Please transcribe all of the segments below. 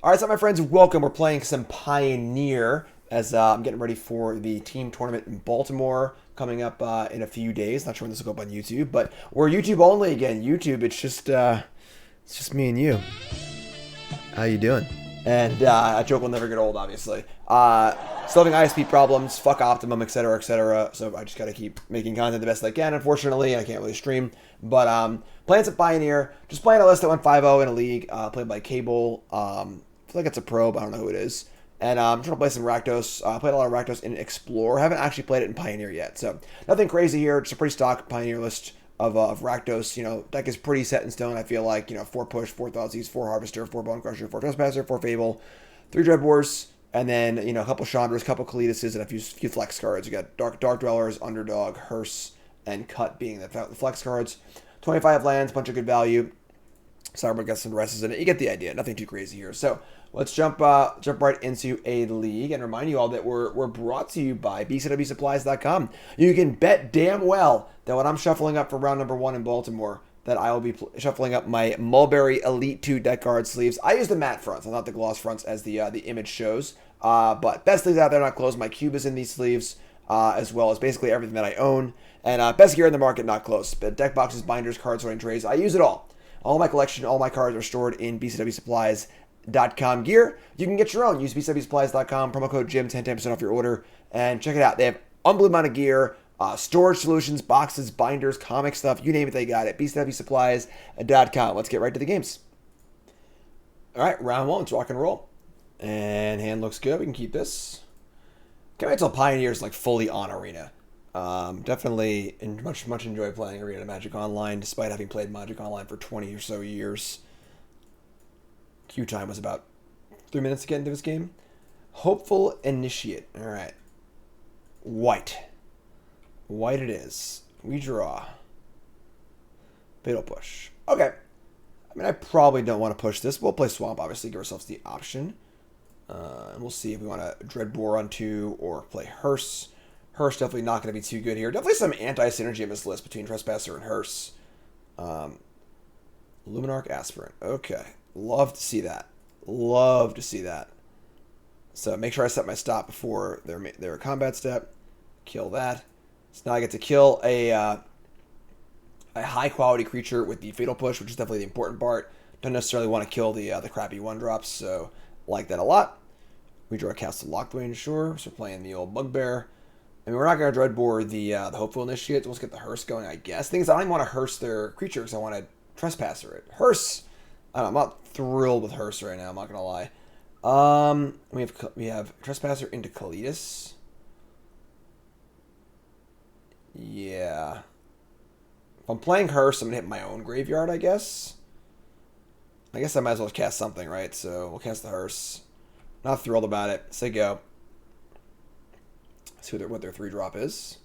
All right, so my friends, welcome. We're playing some Pioneer as I'm getting ready for the team tournament in Baltimore coming up in a few days. Not sure when this will go up on YouTube, but we're YouTube only again. YouTube, it's just me and you. How you doing? And a joke will never get old, obviously. Still having ISP problems, fuck Optimum, etc., etc. So I just gotta keep making content the best I can. Unfortunately, I can't really stream. But playing some Pioneer, just playing a list that went 5-0 in a league, played by Cable. I feel like it's a pro, but I don't know who it is. And I'm trying to play some Rakdos. Played a lot of Rakdos in Explore. Haven't actually played it in Pioneer yet, so nothing crazy here. Just a pretty stock Pioneer list of Rakdos. You know, deck is pretty set in stone. I feel like, 4 push, 4 Thoughtseize, 4 Harvester, 4 Bonecrusher, 4 Trespasser, 4 Fable, 3 Dreadbores, and then a couple Chandras, a couple Kalitases, and a few flex cards. You got Dark-Dwellers, Underdog, Hearse, and Cut being the flex cards. 25 lands, bunch of good value. Cyberboard got some Duresses in it. You get the idea. Nothing too crazy here. So let's jump right into a league and remind you all that we're brought to you by bcwsupplies.com. You can bet damn well that when I'm shuffling up for round number 1 in Baltimore, that I will be shuffling up my Mulberry Elite 2 deck card sleeves. I use the matte fronts, not the gloss fronts as the image shows. But best sleeves out there, not close. My cube is in these sleeves, as well as basically everything that I own. And best gear in the market, not close. But deck boxes, binders, cards, sorting trays, I use it all. All my collection, all my cards are stored in bcwsupplies.com gear. You can get your own. Use bcwsupplies.com, promo code JIM, 10% off your order, and check it out. They have unbelievable amount of gear, storage solutions, boxes, binders, comic stuff, you name it, they got it. bcwsupplies.com. Let's get right to the games. All right, round 1, let's rock and roll. And hand looks good. We can keep this. Can't wait until Pioneer's like fully on Arena. Definitely much enjoy playing Arena Magic Online, despite having played Magic Online for 20 or so years. Queue time was about 3 minutes to get into this game. Hopeful Initiate. Alright. White it is. We draw. Fatal Push. Okay. I mean, I probably don't want to push this. We'll play Swamp, obviously, give ourselves the option. And we'll see if we want to Dreadbore on 2 or play Hearse. Hearse definitely not going to be too good here. Definitely some anti-synergy in this list between Trespasser and Hearse. Luminarch Aspirant. Okay. Love to see that. Love to see that. So make sure I set my stop before their combat step. Kill that. So now I get to kill a high-quality creature with the Fatal Push, which is definitely the important part. Don't necessarily want to kill the crappy 1-drops, so like that a lot. We draw a Castle Locthwain, sure. So we're playing the old Bugbear. I mean, we're not going to Dreadbore the Hopeful Initiate. Let's get the Hearse going, I guess. Thing is, I don't even want to Hearse their creature because I want to Trespasser it. Hearse! I don't know, I'm not thrilled with Hearse right now, I'm not going to lie. We have Trespasser into Kalitas. Yeah. If I'm playing Hearse, I'm going to hit my own graveyard, I guess. I guess I might as well cast something, right? So we'll cast the Hearse. Not thrilled about it. Say go. See what their 3-drop is.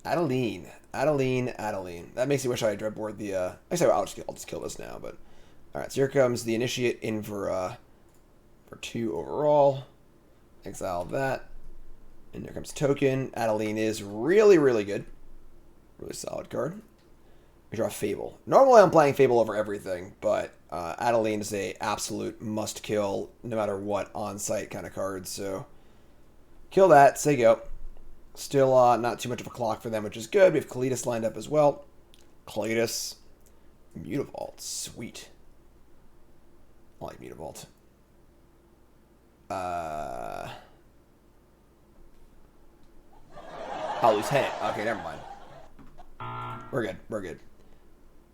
Adeline. That makes me wish I had Dreadboard the... Actually, I'll just kill this now, but... Alright, so here comes the Initiate in for 2 overall. Exile that. And here comes Token. Adeline is really, really good. Really solid card. We draw Fable. Normally I'm playing Fable over everything, but Adeline is a absolute must-kill, no matter what, on-site kind of card, so... Kill that, say go. Still not too much of a clock for them, which is good. We have Kalitas lined up as well. Kalitas. Mutavault. Sweet. I like Mutavault. Lieutenant. Okay, never mind. We're good.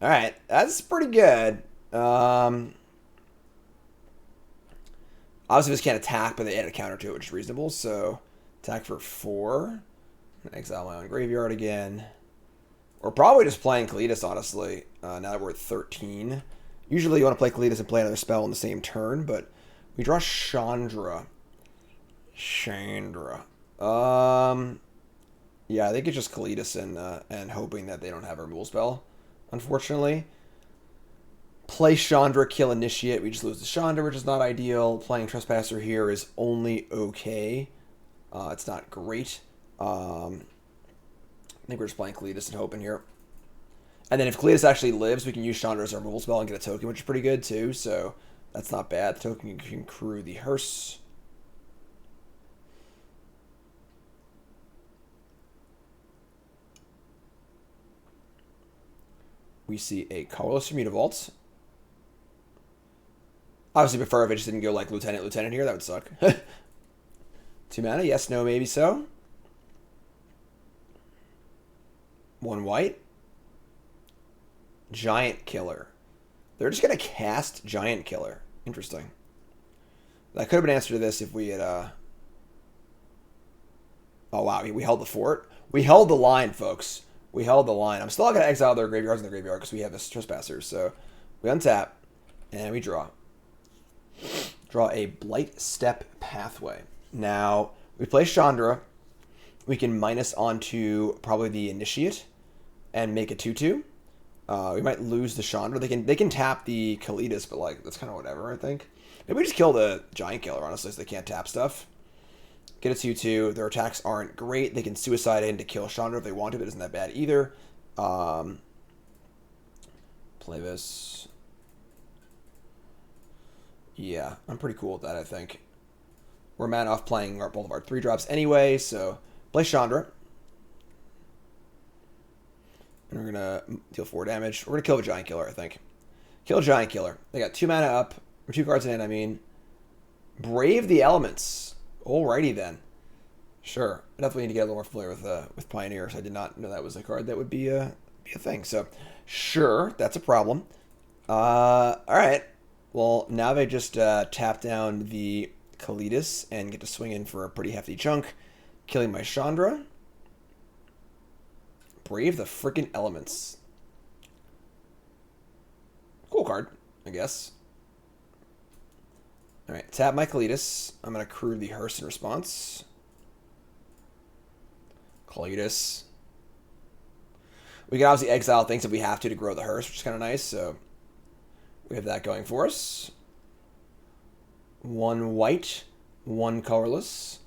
Alright, that's pretty good. Obviously this can't attack, but they add a counter to it, which is reasonable, so... Attack for 4. Exile my own graveyard again. We're probably just playing Kalitas, honestly, now that we're at 13. Usually you want to play Kalitas and play another spell in the same turn, but we draw Chandra. Yeah, I think it's just Kalitas and hoping that they don't have a removal spell, unfortunately. Play Chandra, kill Initiate. We just lose the Chandra, which is not ideal. Playing Trespasser here is only okay. It's not great. I think we're just playing Kalitas and hoping here. And then if Kalitas actually lives, we can use Chandra as our removal spell and get a token, which is pretty good too. So that's not bad. The token can crew the hearse. We see a colorless from Mutavault. Obviously prefer if it just didn't go like Lieutenant here. That would suck. 2 mana, yes, no, maybe so. 1 white. Giant Killer. They're just going to cast Giant Killer. Interesting. That could have been answered to this if we had... Oh, wow. We held the fort. We held the line, folks. We held the line. I'm still not going to exile their graveyards in the graveyard because we have this Trespassers. So we untap, and we draw. Draw a Blightstep Pathway. Now, we play Chandra. We can minus onto probably the Initiate and make a 2/2. We might lose the Chandra. They can tap the Kalitas, but like that's kind of whatever, I think. Maybe we just kill the Giant Killer, honestly, so they can't tap stuff. Get a 2/2. Their attacks aren't great. They can suicide in to kill Chandra if they want to, but it isn't that bad either. Play this. Yeah, I'm pretty cool with that, I think. We're mana off playing both of our 3-drops anyway, so play Chandra. And we're going to deal 4 damage. We're going to kill the Giant Killer, I think. Kill Giant Killer. They got 2 mana up. Or 2 cards in hand, I mean. Brave the Elements. Alrighty then. Sure. I definitely need to get a little more familiar with Pioneers. I did not know that was a card that would be a thing. So, sure, that's a problem. Alright. Well, now they just tap down the Kalitas and get to swing in for a pretty hefty chunk. Killing my Chandra. Brave the freaking Elements. Cool card, I guess. Alright, tap my Kalitas. I'm going to crew the hearse in response. Kalitas. We can obviously exile things if we have to grow the hearse, which is kind of nice, so we have that going for us. 1 white, 1 colorless.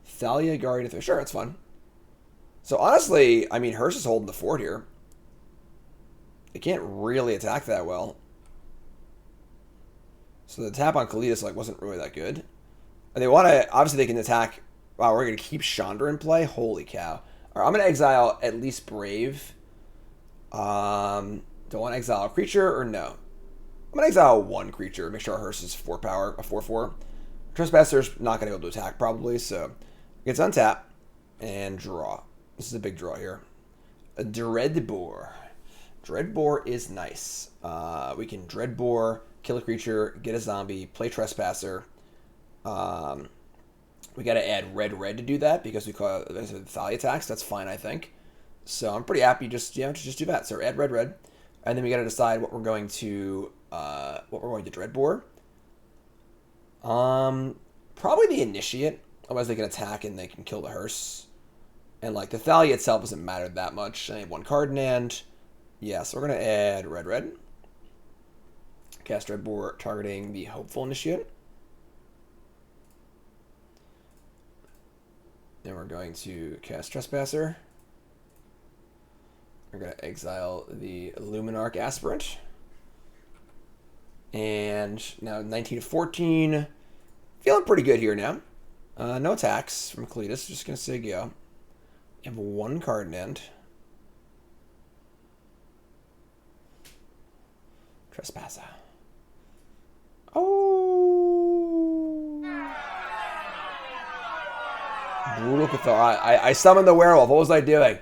Thalia, Guardian. Sure, it's fun. So honestly, I mean, hearse is holding the fort here. They can't really attack that well. So the tap on Kalitas like wasn't really that good. And they want to, obviously they can attack. Wow, we're going to keep Chandra in play? Holy cow. All right, I'm going to exile at least Brave. Do I want to exile a creature or no? I'm going to exile 1 creature. Make sure our hearse is 4 power, a 4/4. Trespasser's not going to be able to attack probably, so gets untap and draw. This is a big draw here. A Dreadbore. Dreadbore is nice. We can Dreadbore, kill a creature, get a zombie, play Trespasser. We got to add red to do that because we call it Thalia attacks. That's fine, I think. So I'm pretty happy just do that. So add red, and then we got to decide what we're going to Dreadbore. Probably the Initiate. Otherwise they can attack and they can kill the hearse. And like the Thalia itself doesn't matter that much. I have 1 card in hand. Yeah, so we're gonna add red. Cast Dreadbore targeting the Hopeful Initiate. Then we're going to cast Trespasser. We're going to exile the Luminarch Aspirant. And now 19 to 14. Feeling pretty good here now. No attacks from Kalitas. Just going to say go. You have 1 card in hand. Trespasser. Oh! Brutal Cathar. I summoned the werewolf. What was I doing?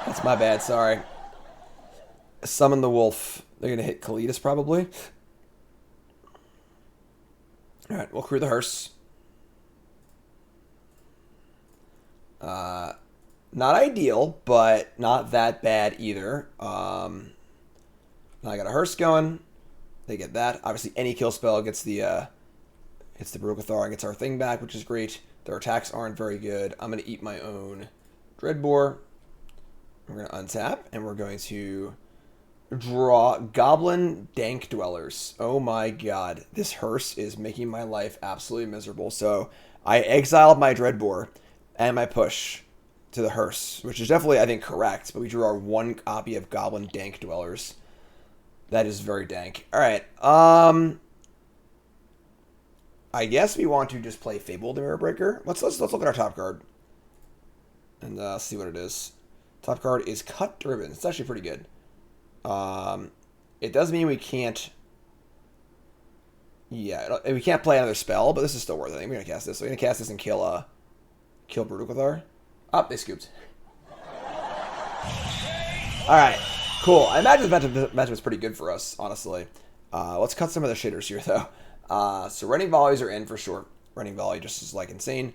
That's my bad. Sorry. Summon the wolf. They're going to hit Kalitas probably. Alright, we'll crew the hearse. Not ideal, but not that bad either. Now I got a hearse going. They get that. Obviously, any kill spell gets the Brutal Cathar and gets our thing back, which is great. Their attacks aren't very good. I'm going to eat my own Dreadbore. We're going to untap, and we're going to draw Goblin Dark-Dwellers. Oh my god. This hearse is making my life absolutely miserable. So I exiled my Dreadbore and my push. to the hearse, which is definitely, I think, correct. But we drew our one copy of Goblin Dark-Dwellers. That is very dank. All right. I guess we want to just play Fable the Mirror Breaker. Let's look at our top card and see what it is. Top card is Cut Driven. It's actually pretty good. It does mean we can't. Yeah, we can't play another spell, but this is still worth it. I think we're gonna cast this. So we're gonna cast this and kill Brutal. Oh, they scooped. All right, cool. I imagine this matchup is pretty good for us, honestly. Let's cut some of the shitters here, though. So Rending Volleys are in for sure. Rending Volley just is like insane.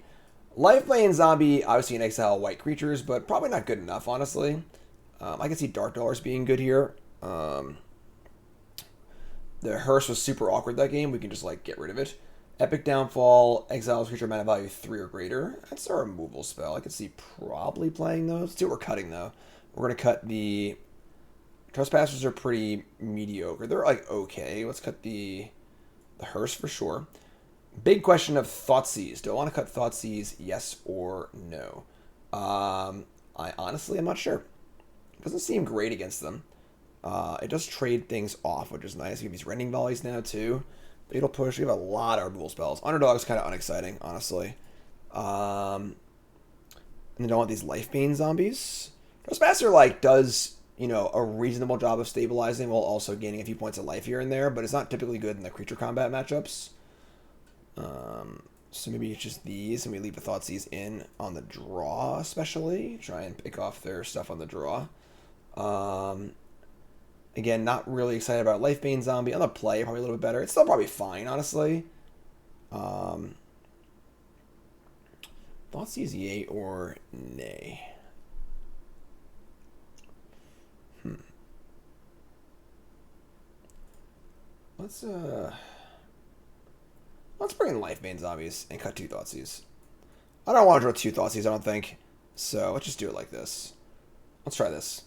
Lifebane Zombie, obviously in exile white creatures, but probably not good enough, honestly. I can see Dark-Dwellers being good here. The Hearse was super awkward that game. We can just like get rid of it. Epic Downfall, exiles creature mana value 3 or greater. That's our removal spell. I could see probably playing those. Let's see what we're cutting though. We're gonna cut the Trespassers are pretty mediocre. They're like okay. Let's cut the Hearse for sure. Big question of Thoughtseize. Do I want to cut Thoughtseize? Yes or no? I honestly am not sure. It doesn't seem great against them. It does trade things off, which is nice. We have these Rending Volleys now, too. Fatal Push. We have a lot of removal spells. Underdog is kind of unexciting, honestly. And then I want these Lifebane Zombies. Trespasser, like, does, you know, a reasonable job of stabilizing while also gaining a few points of life here and there, but it's not typically good in the creature combat matchups. So maybe it's just these, and we leave the Thoughtseize in on the draw, especially. Try and pick off their stuff on the draw. Again, not really excited about Lifebane Zombie. On the play, probably a little bit better. It's still probably fine, honestly. Thoughtseize yay or nay? Let's bring in Lifebane Zombies and cut 2 Thoughtseizes. I don't want to draw 2 Thoughtseizes, I don't think. So let's just do it like this. Let's try this.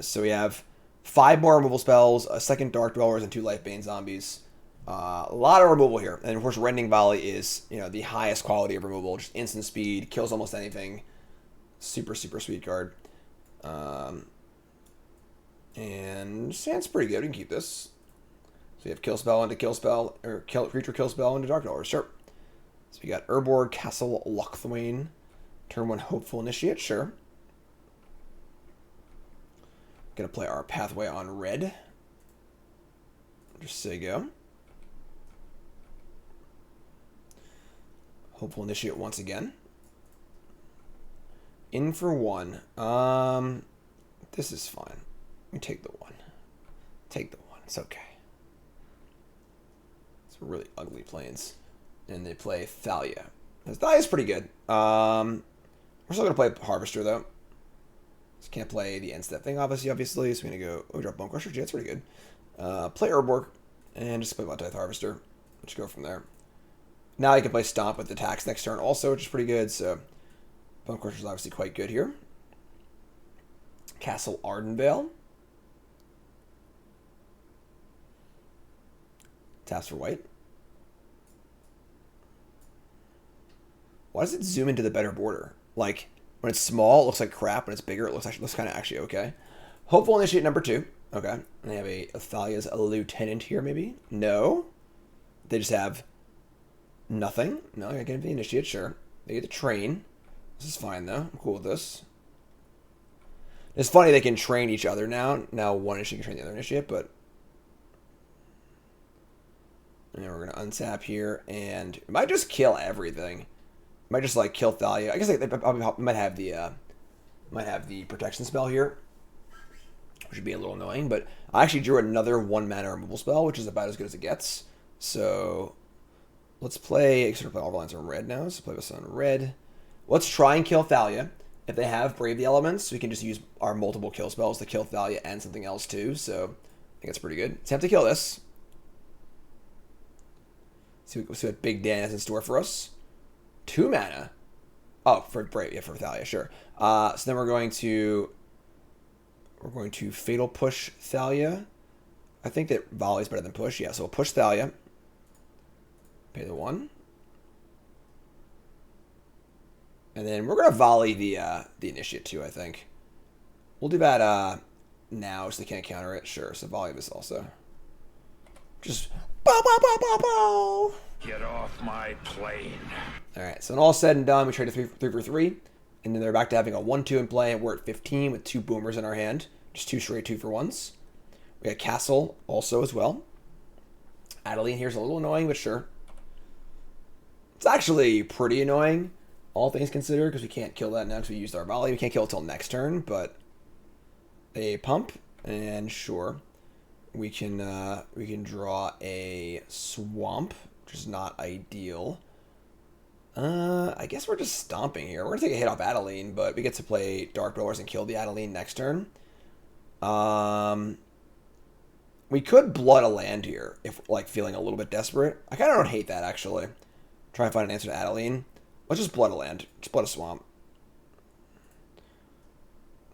So we have 5 more removal spells, a second Dark-Dwellers, and 2 Lifebane Zombies. A lot of removal here. And of course, Rending Volley is, you know, the highest quality of removal. Just instant speed, kills almost anything. Super, super sweet card. And stands pretty good. We can keep this. So we have kill spell into kill spell, or creature kill spell into Dark-Dwellers. Sure. So we got Urborg, Castle Locthwain. Turn 1 Hopeful Initiate. Sure. Gonna play our Pathway on red. Just say go. Hopeful Initiate once again. In for 1. This is fine. We take the 1. Take the 1. It's okay. It's really ugly planes. And they play Thalia. Thalia's pretty good. We're still gonna play Harvester though. Just can't play the end step thing, obviously. So we're gonna go. Oh, we drop Bonecrusher Giant. That's pretty good. Play Urborg and just play Bloodtithe Harvester. Let's go from there. Now I can play Stomp with attacks next turn also, which is pretty good. So Bonecrusher is obviously quite good here. Castle Ardenvale. Taps for white. Why does it zoom into the better border? Like, when it's small, it looks like crap. When it's bigger, it looks kind of actually okay. Hopeful Initiate number 2. Okay. And they have a Thalia's a lieutenant here, maybe? No. They just have nothing. No, I get the Initiate, sure. They get the train. This is fine, though. I'm cool with this. It's funny they can train each other now. Now one Initiate can train the other Initiate, but... And then we're going to untap here, and it might just kill everything. Might just like kill Thalia. I guess they probably might have the protection spell here, which would be a little annoying. But I actually drew another 1 mana removal spell, which is about as good as it gets. So let's play. Sort of play all the lines on red now. So play this on red. Let's try and kill Thalia. If they have Brave the Elements, we can just use our multiple kill spells to kill Thalia and something else too. So I think that's pretty good. Attempt to kill this. See what Big Dan has in store for us. 2 mana. Oh, for Brave, yeah, for Thalia, sure. So then we're going to Fatal Push Thalia. I think that Volley is better than Push. Yeah, so we'll push Thalia. Pay the 1. And then we're gonna volley the initiate too, I think. We'll do that now so they can't counter it. Sure, so volley this also. Just bow, bow, bow, bow, bow. Get off my plane. Alright, so when all said and done, we traded 3 for 3. And then they're back to having a 1-2 in play, and we're at 15 with 2 boomers in our hand. Just 2 straight 2 for 1s. We got Castle also as well. Adeline here's a little annoying, but sure. It's actually pretty annoying, all things considered, because we can't kill that now because we used our volley. We can't kill it till next turn, but a pump, and sure. We can draw a swamp, which is not ideal. I guess we're just stomping here. We're gonna take a hit off Adeline, but we get to play Dark-Dwellers and kill the Adeline next turn. We could blood a land here if like feeling a little bit desperate. I kind of don't hate that actually. Try and find an answer to Adeline. Let's just blood a land. Just blood a swamp.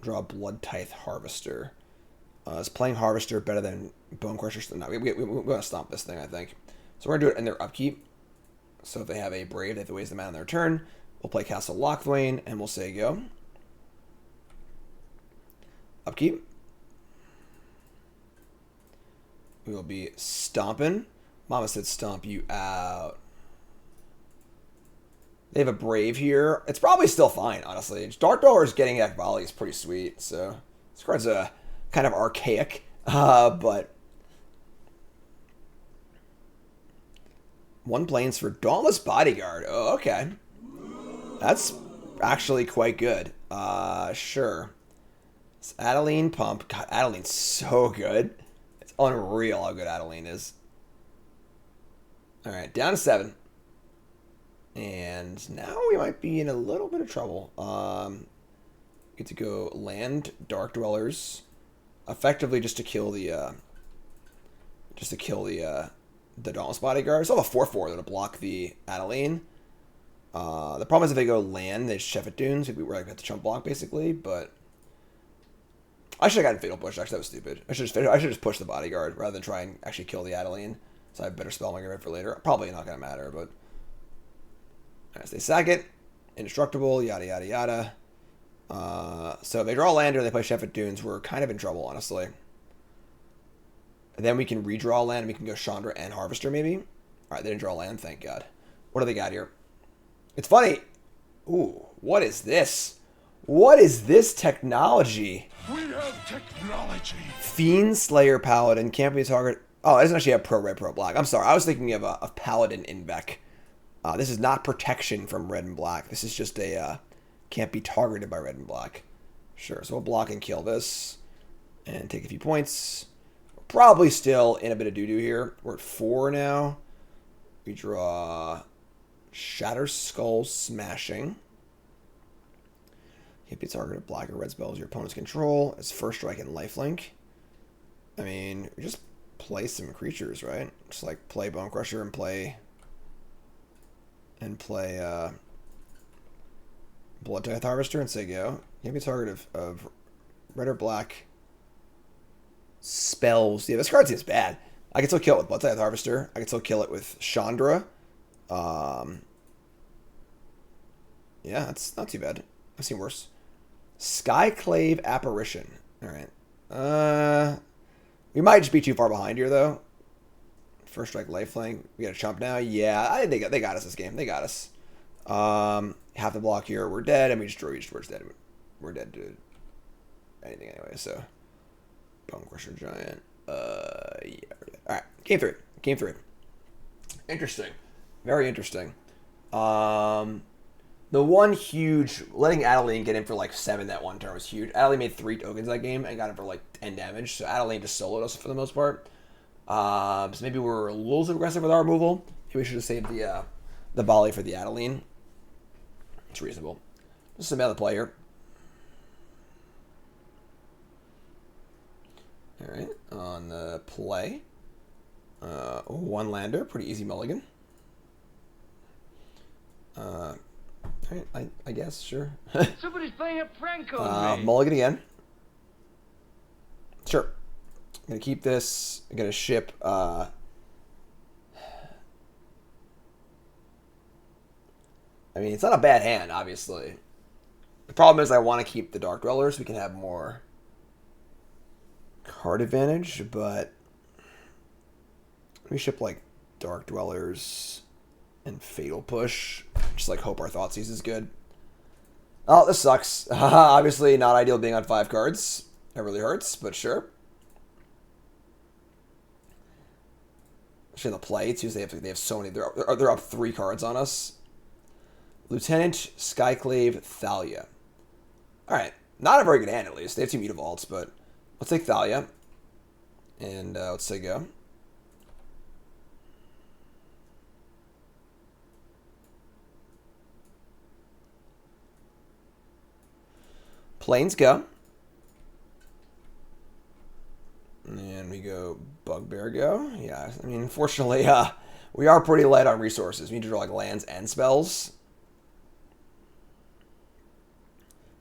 Draw a Bloodtithe Harvester. Is playing Harvester better than Bonecrusher? No, we're going to stomp this thing, I think. So we're going to do it in their upkeep. So if they have a Brave, they have to waste them out on their turn. We'll play Castle Locthwain, and we'll say go. Upkeep. We will be stomping. Mama said stomp you out. They have a Brave here. It's probably still fine, honestly. Dark-Dwellers getting that volley is pretty sweet. So this card's a kind of archaic, but 1 planes for Dauntless Bodyguard. Oh, okay. That's actually quite good. Sure. It's Adeline pump. God, Adeline's so good. It's unreal how good Adeline is. All right, down to 7. And now we might be in a little bit of trouble. Get to go land Dark-Dwellers, effectively just to kill the Dauntless Bodyguard. Still have a 4/4 that'll block the Adeline. The problem is if they go land, they chef at Dunes. We were like have to chump block basically, but I should have gotten Fatal Push. Actually, that was stupid. I should just push the Bodyguard rather than try and actually kill the Adeline. So I have better spell my for later. Probably not gonna matter, but as they sack it, indestructible, yada yada yada. So if they draw a lander and they play Chef at Dunes, we're kind of in trouble, honestly. And then we can redraw a land and we can go Chandra and Harvester, maybe. Alright, they didn't draw a land, thank God. What do they got here? It's funny. Ooh, what is this? What is this technology? We have technology. Fiend Slayer Paladin can't be a target. Oh, it doesn't actually have pro red, pro black. I'm sorry, I was thinking of Paladin Invec. This is not protection from red and black. This is just a can't be targeted by red and black. Sure, so we'll block and kill this and take a few points. We're probably still in a bit of doo-doo here. We're at 4 now. We draw Shatterskull Smashing. Can't be targeted black or red spells your opponent's control. It's first strike and lifelink. I mean, we just play some creatures, right? Just like play Bonecrusher and play Bloodtithe Harvester and say go. Can't be target of red or black spells. Yeah, this card seems bad. I can still kill it with Bloodtithe Harvester. I can still kill it with Chandra. Yeah, that's not too bad. I've seen worse. Skyclave Apparition. Alright. We might just be too far behind here, though. First strike, lifelink. We got to chump now. Yeah, I think they got us this game. They got us. Half the block here. We're dead, and we just draw each towards dead. We're dead to anything anyway, so. Bonecrusher Giant. Yeah. Alright, game 3. Game 3. Interesting. Very interesting. The one huge, letting Adeline get in for like 7 that one turn was huge. Adeline made 3 tokens that game and got him for like 10 damage. So Adeline just soloed us for the most part. So maybe we're a little too aggressive with our removal. Maybe we should have saved the volley for the Adeline. It's reasonable. Just some other play here. Alright, on the play. 1 lander, pretty easy mulligan. Alright, I guess, sure. Somebody's playing a prank on me. Mulligan again. Sure. I'm gonna keep this. I'm gonna ship I mean, it's not a bad hand, obviously. The problem is I want to keep the Dark-Dwellers so we can have more card advantage, but we ship like Dark-Dwellers and Fatal Push. Just like hope our Thoughtseize is good. Oh, this sucks. Obviously not ideal being on 5 cards. It really hurts, but sure. Actually, the play too. They have so many. They're up 3 cards on us. Lieutenant, Skyclave, Thalia. All right, not a very good hand at least. They have 2 Mutavaults, but let's take Thalia, and let's say go. Planes go. And we go Bugbear go. Yeah, I mean, unfortunately, we are pretty light on resources. We need to draw like lands and spells.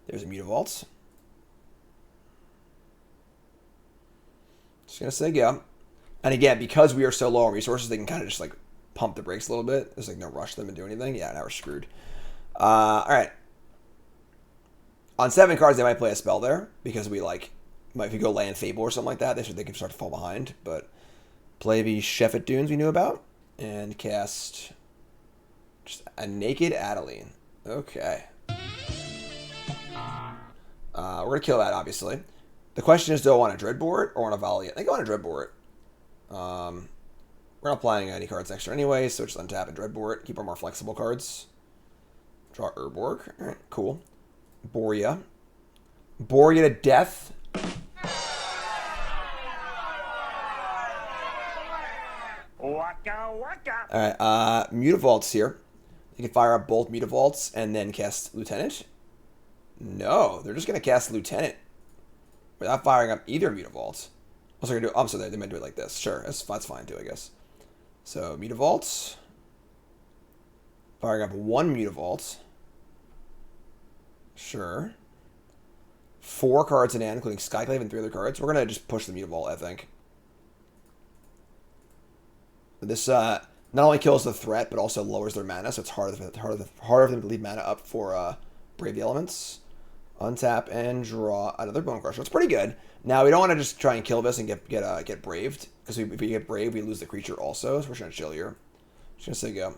There's a Mutavault. Just gonna say go. And again, because we are so low on resources, they can kind of just like pump the brakes a little bit. There's like no rush them and do anything. Yeah, now we're screwed. All right. On 7 cards, they might play a spell there because we like, if we go land Fable or something like that, they can start to fall behind. But play the Sheffet Dunes we knew about and cast just a Naked Adeline. Okay. We're gonna kill that obviously. The question is, do I want a Dreadbore or want a Volley? I think I want a Dreadbore. We're not playing any cards extra anyway, so just untap and Dreadbore. Keep our more flexible cards. Draw Urborg. All right, cool. Boria. Boria to death. Waka waka. Alright, Mutavaults here. You can fire up both Mutavaults and then cast Lieutenant. No, they're just going to cast Lieutenant without firing up either Mutavault. What's they going to do? Oh, so they might do it like this. Sure, that's fine too, I guess. So, Mutavaults. Firing up 1 Mutavault. Sure. 4 cards in hand, including Skyclave and 3 other cards. We're going to just push the Mutavault, I think. This not only kills the threat, but also lowers their mana, so it's harder for them to leave mana up for Brave the Elements. Untap and draw another Bonecrusher. It's pretty good. Now, we don't want to just try and kill this and get Braved, because if we get Brave, we lose the creature also, so we're just going to chill here. Just going to say go.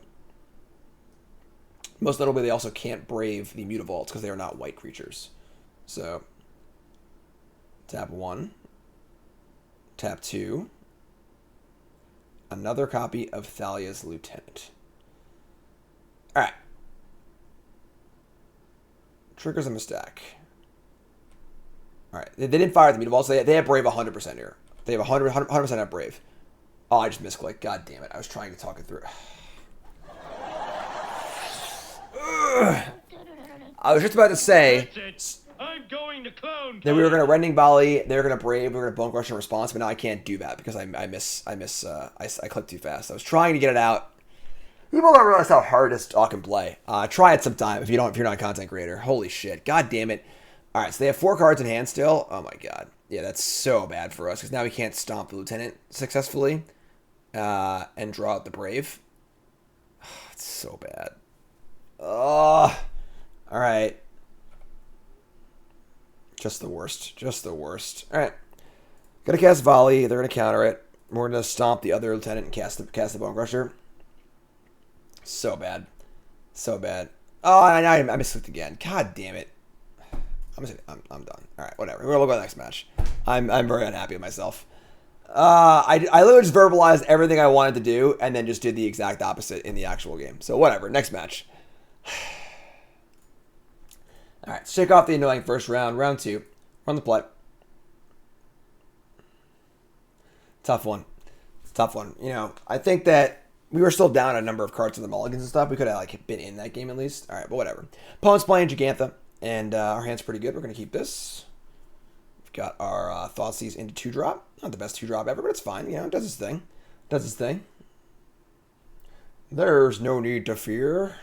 Most notably, they also can't Brave the Mutavaults because they are not white creatures. So, tap 1. Tap 2. Another copy of Thalia's Lieutenant. Alright. Triggers a mistake. Alright. They didn't fire the Mutavaults. They have Brave 100% here. They have 100% have Brave. Oh, I just misclicked. God damn it. I was trying to talk it through. I was just about to say I'm going to clone that we were going to Rending Volley, they were going to Brave, we were going to Bonecrusher in response, but now I can't do that because I clicked too fast. I was trying to get it out. People don't realize how hard it is to talk and play. Try it sometime if you're not a content creator. Holy shit. God damn it. All right, so they have 4 cards in hand still. Oh my god. Yeah, that's so bad for us because now we can't stomp the Lieutenant successfully and draw out the Brave. It's so bad. Oh, all right. Just the worst. Just the worst. All right. Gonna cast Volley. They're gonna counter it. We're gonna stomp the other Lieutenant and cast the Bonecrusher. So bad. So bad. Oh, I misclicked again. God damn it. I'm done. All right, whatever. We're gonna look at the next match. I'm very unhappy with myself. I literally just verbalized everything I wanted to do and then just did the exact opposite in the actual game. So whatever. Next match. All right, shake off the annoying first round. Round 2. Run the play. Tough one. Tough one. You know, I think that we were still down a number of cards in the mulligans and stuff. We could have like been in that game at least. All right, but whatever. Opponent's playing Gigantha, and our hand's pretty good. We're going to keep this. We've got our Thoughtseize into 2-drop. Not the best 2-drop ever, but it's fine. You know, it does its thing. Does its thing. There's no need to fear.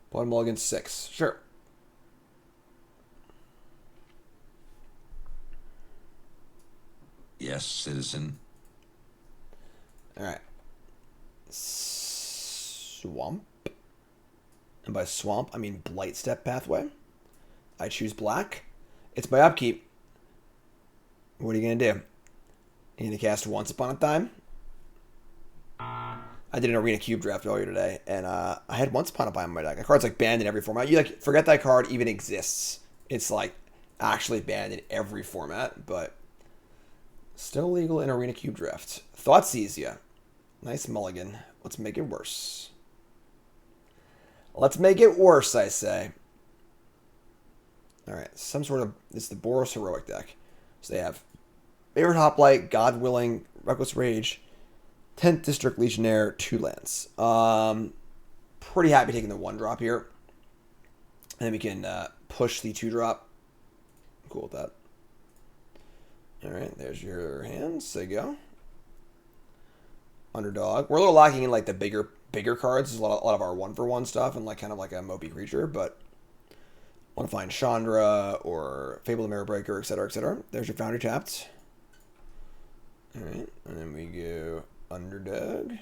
One mulligan 6. Sure. Yes, citizen. All right. Swamp. And by swamp, I mean Blightstep Pathway. I choose black. It's my upkeep. What are you going to do? You're going to cast Once Upon a Time? I did an Arena Cube draft earlier today, and I had Once Upon a Time in my deck. The card's like banned in every format. You like forget that card even exists. It's like actually banned in every format, but still legal in Arena Cube draft. Thoughtseize, yeah. Nice mulligan. Let's make it worse. Let's make it worse, I say. Alright, some sort of... This is the Boros Heroic deck. So they have Favorite Hoplite, God Willing, Reckless Rage, 10th District Legionnaire, 2 lands. Pretty happy taking the 1-drop here. And then we can push the 2-drop. Cool with that. Alright, there's your hands. There you go. Underdog. We're a little lacking in like the bigger cards. There's a lot of our 1-for-1 stuff and like kind of like a mopey creature, but want to find Chandra or Fable the Mirror Breaker, etc., etc. There's your Foundry tapped. Alright, and then we go Underdog.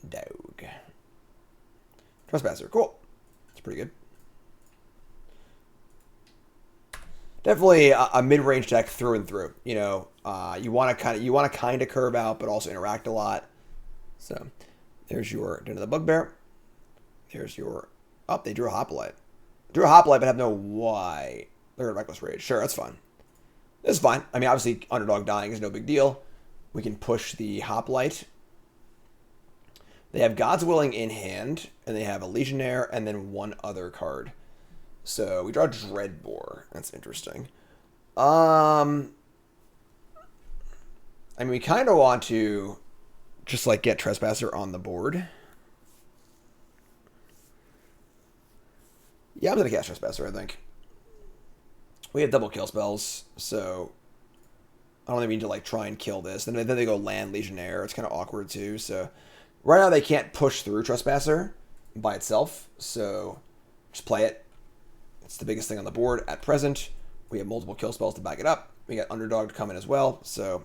Dog. Trespasser. Cool. It's pretty good. Definitely a mid-range deck through and through. You know, you want to kind of curve out, but also interact a lot. So, there's your Den of the Bugbear. There's your... Oh, they drew a Hoplite. Drew a Hoplite, but have no why. They're a Reckless Rage. Sure, that's fine. This is fine. I mean, obviously, Underdog dying is no big deal. We can push the Hoplite. They have God's Willing in hand, and they have a Legionnaire, and then one other card. So, we draw Dreadbore. That's interesting. I mean, we kind of want to just, like, get Trespasser on the board. Yeah, I'm going to cast Trespasser, I think. We have double kill spells, so I don't even need to, like, try and kill this. Then they go land Legionnaire. It's kind of awkward, too. So, right now they can't push through Trespasser by itself, so just play it. It's the biggest thing on the board at present. We have multiple kill spells to back it up. We got Underdog to come in as well, so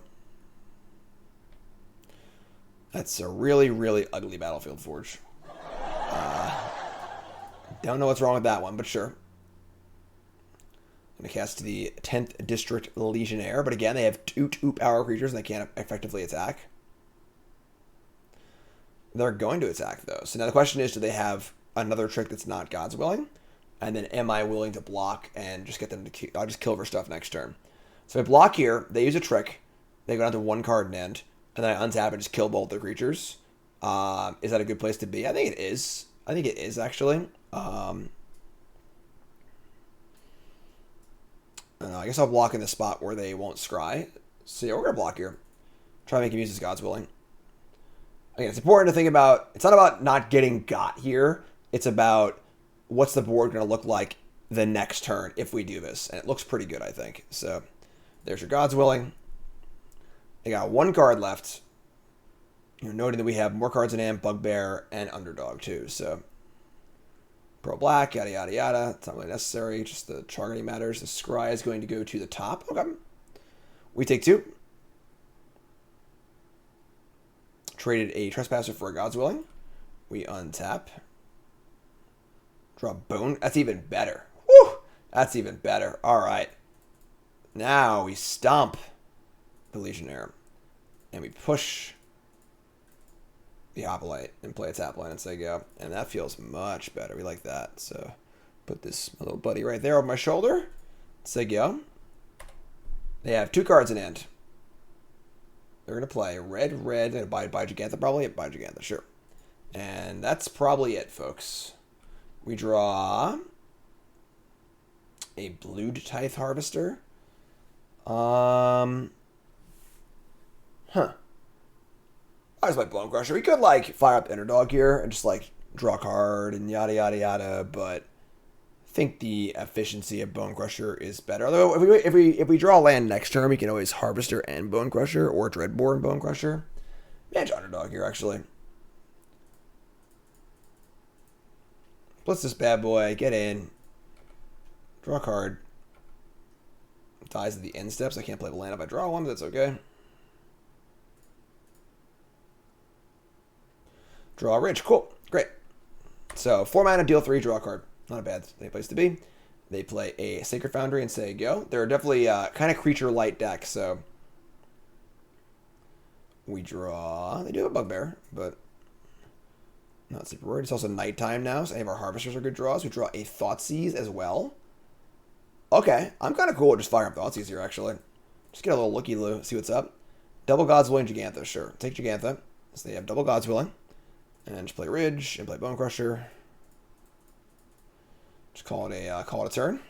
that's a really, really ugly Battlefield Forge. Don't know what's wrong with that one, but sure. I'm going to cast the 10th District Legionnaire, but again, they have 2 power creatures and they can't effectively attack. They're going to attack, though. So now the question is, do they have another trick that's not God's Willing? And then am I willing to block and just get them to kill? I'll just kill for stuff next turn. So I block here. They use a trick. They go down to 1 card in end. And then I untap and just kill both their creatures. Is that a good place to be? I think it is. I think it is, actually. I guess I'll block in the spot where they won't scry. So yeah, we're going to block here. Try to make him use his God's Willing. Again, it's important to think about, it's not about not getting got here. It's about what's the board going to look like the next turn if we do this. And it looks pretty good, I think. So there's your God's Willing. They got 1 card left. You're noting that we have more cards in hand, Bugbear, and Underdog too. So Pro Black, yada, yada, yada. It's not really necessary. Just the targeting matters. The Scry is going to go to the top. Okay. We take 2. Traded a Trespasser for a God's Willing. We untap. Draw Bone. That's even better. Woo! That's even better. All right. Now we stomp the Legionnaire. And we push the Hoplite and play a tap line and say go. And that feels much better. We like that. So put this little buddy right there over my shoulder. Say go. They have 2 cards in hand. They're going to play red, and buy Gigantha probably. Buy Gigantha, sure. And that's probably it, folks. We draw a Bloodtithe Harvester. I just like Bonecrusher. We could like fire up Underdog here and just like draw a card and yada yada yada, but I think the efficiency of Bonecrusher is better. Although if we draw land next turn, we can always Harvester and Bonecrusher or Dreadbore and Bonecrusher. Manage Underdog here actually. Blitz this bad boy, get in, draw a card. Dies at the end steps. I can't play the land if I draw one, but that's okay. Draw a Ridge. Cool. Great. So 4 mana, deal 3, draw a card. Not a bad place to be. They play a Sacred Foundry and say go. They're definitely kind of creature light deck, so we draw. They do have a Bugbear, but not super worried. It's also nighttime now, so any of our Harvesters are good draws. We draw a Thoughtseize as well. Okay, I'm kind of cool with just firing up Thoughtseize here, actually. Just get a little looky-loo, see what's up. Double God's Willing Gigantha, sure. Take Gigantha. So they have double God's Willing. And just play Ridge and play Bonecrusher. Just call it a turn.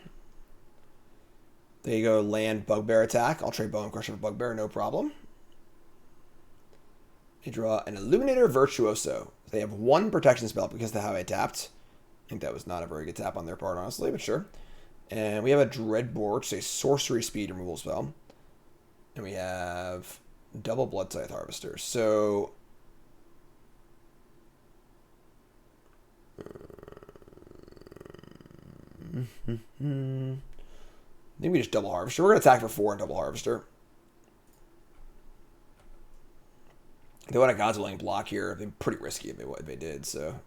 There you go, land Bugbear attack. I'll trade Bonecrusher for Bugbear, no problem. They draw an Illuminator Virtuoso. They have 1 protection spell because of how I tapped. I think that was not a very good tap on their part, honestly, but sure. And we have a Dreadbore, which is a sorcery speed removal spell. And we have double Bloodtithe Harvester. So I think we just double Harvester. We're going to attack for 4 and double Harvester. They want a God's Willing block here. They're pretty risky if they did, so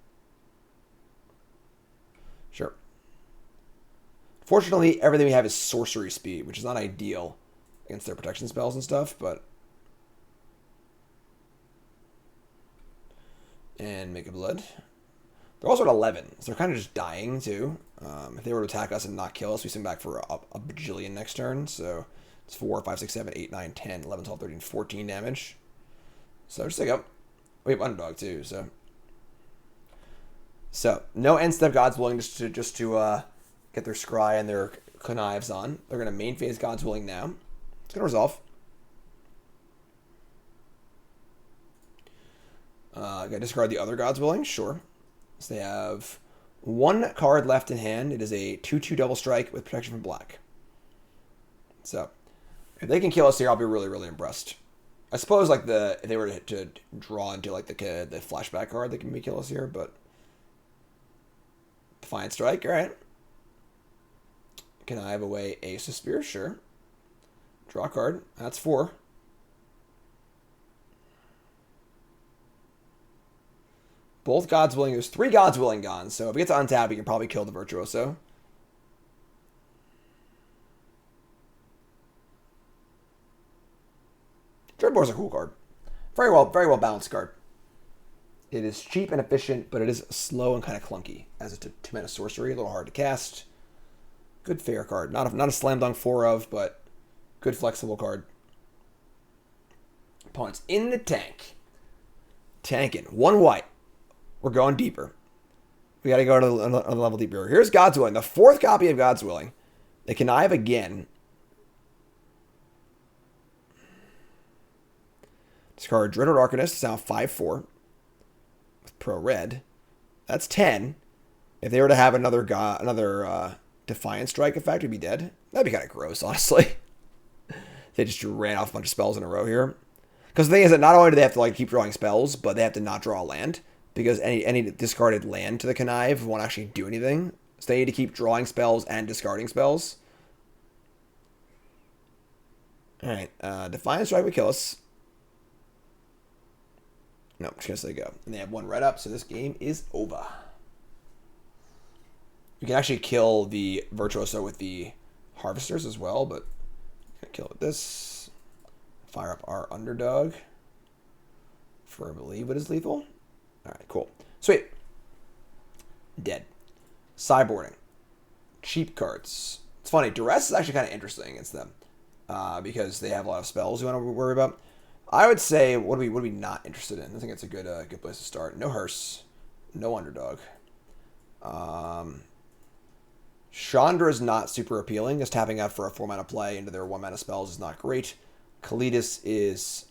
sure. Fortunately, everything we have is sorcery speed, which is not ideal against their protection spells and stuff, but and make a blood. They're also at 11, so they're kind of just dying too. If they were to attack us and not kill us, we swing back for a bajillion next turn. So it's 4, 5, 6, 7, 8, 9, 10, 11, 12, 13, 14 damage. So just take up. We have Underdog too, so no end step God's Willing just to get their Scry and their Connives on. They're gonna main phase God's Willing now. It's gonna resolve. Gotta discard the other God's Willing, sure. So they have 1 card left in hand. It is a 2/2 double strike with protection from black. So if they can kill us here, I'll be really, really impressed. I suppose like if they were to draw into like the flashback card, they can maybe kill us here, but Defiant Strike, all right. Can I have away Ace of Spears? Sure. Draw a card. That's 4. Both God's Willing. There's 3 God's Willing gone, so if we get to untap, we can probably kill the Virtuoso. Dreadbore's a cool card. Very well balanced card. It is cheap and efficient, but it is slow and kind of clunky as a 2-mana sorcery. A little hard to cast. Good fair card. Not a slam dunk 4 of, but good flexible card. Opponent's in the tank. Tanking. 1 white. We're going deeper. We got to go to a level deeper. Here's God's Willing. The 4th copy of God's Willing. They connive again. Discard Dread Arcanist. It's now 5/4. With Pro Red. That's 10. If they were to have another Defiant Strike effect, we'd be dead. That'd be kind of gross, honestly. They just ran off a bunch of spells in a row here. Because the thing is that not only do they have to like keep drawing spells, but they have to not draw a land. Because any discarded land to the connive won't actually do anything. So they need to keep drawing spells and discarding spells. Alright, Defiant Strike would kill us. No, I'm just going to say go. And they have 1 red up, so this game is over. You can actually kill the Virtuoso with the Harvesters as well, but I'm going to kill it with this. Fire up our Underdog. For I believe it is lethal. Alright, cool. Sweet. Dead. Sideboarding. Cheap cards. It's funny, Duress is actually kind of interesting against them. Because they have a lot of spells you want to worry about. I would say, what are we not interested in? I think it's a good place to start. No Hearse. No Underdog. Chandra is not super appealing. Just tapping out for a 4-mana play into their 1-mana spells is not great. Kalitas is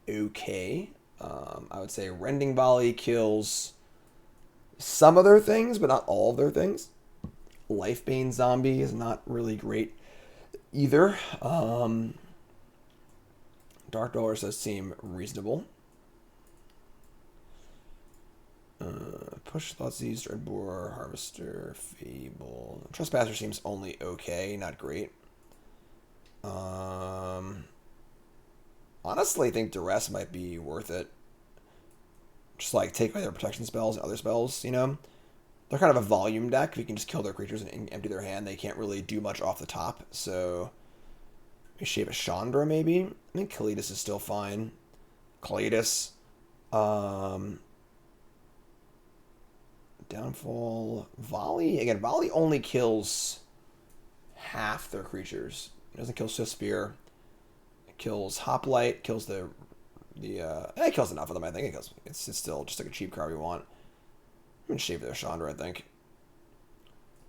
okay. I would say Rending Volley kills some of their things, but not all of their things. Lifebane Zombie is not really great either. Dark-Dwellers does seem reasonable. Push, Thoughtseize, Dreadbore, Harvester, Fable. Trespasser seems only okay, not great. Honestly, I think Duress might be worth it. Just like take away their protection spells and other spells, you know? they're kind of a volume deck. If you can just kill their creatures and empty their hand, they can't really do much off the top. So, we shave a Chandra maybe. I think Kalitas is still fine. Kalitas. Downfall. Volley. Again, Volley only kills half their creatures. It doesn't kill Swift Spear. It kills Hoplite. Kills it kills enough of them, I think. It's still just like a cheap card we want. I'm going to shave their Chandra, I think.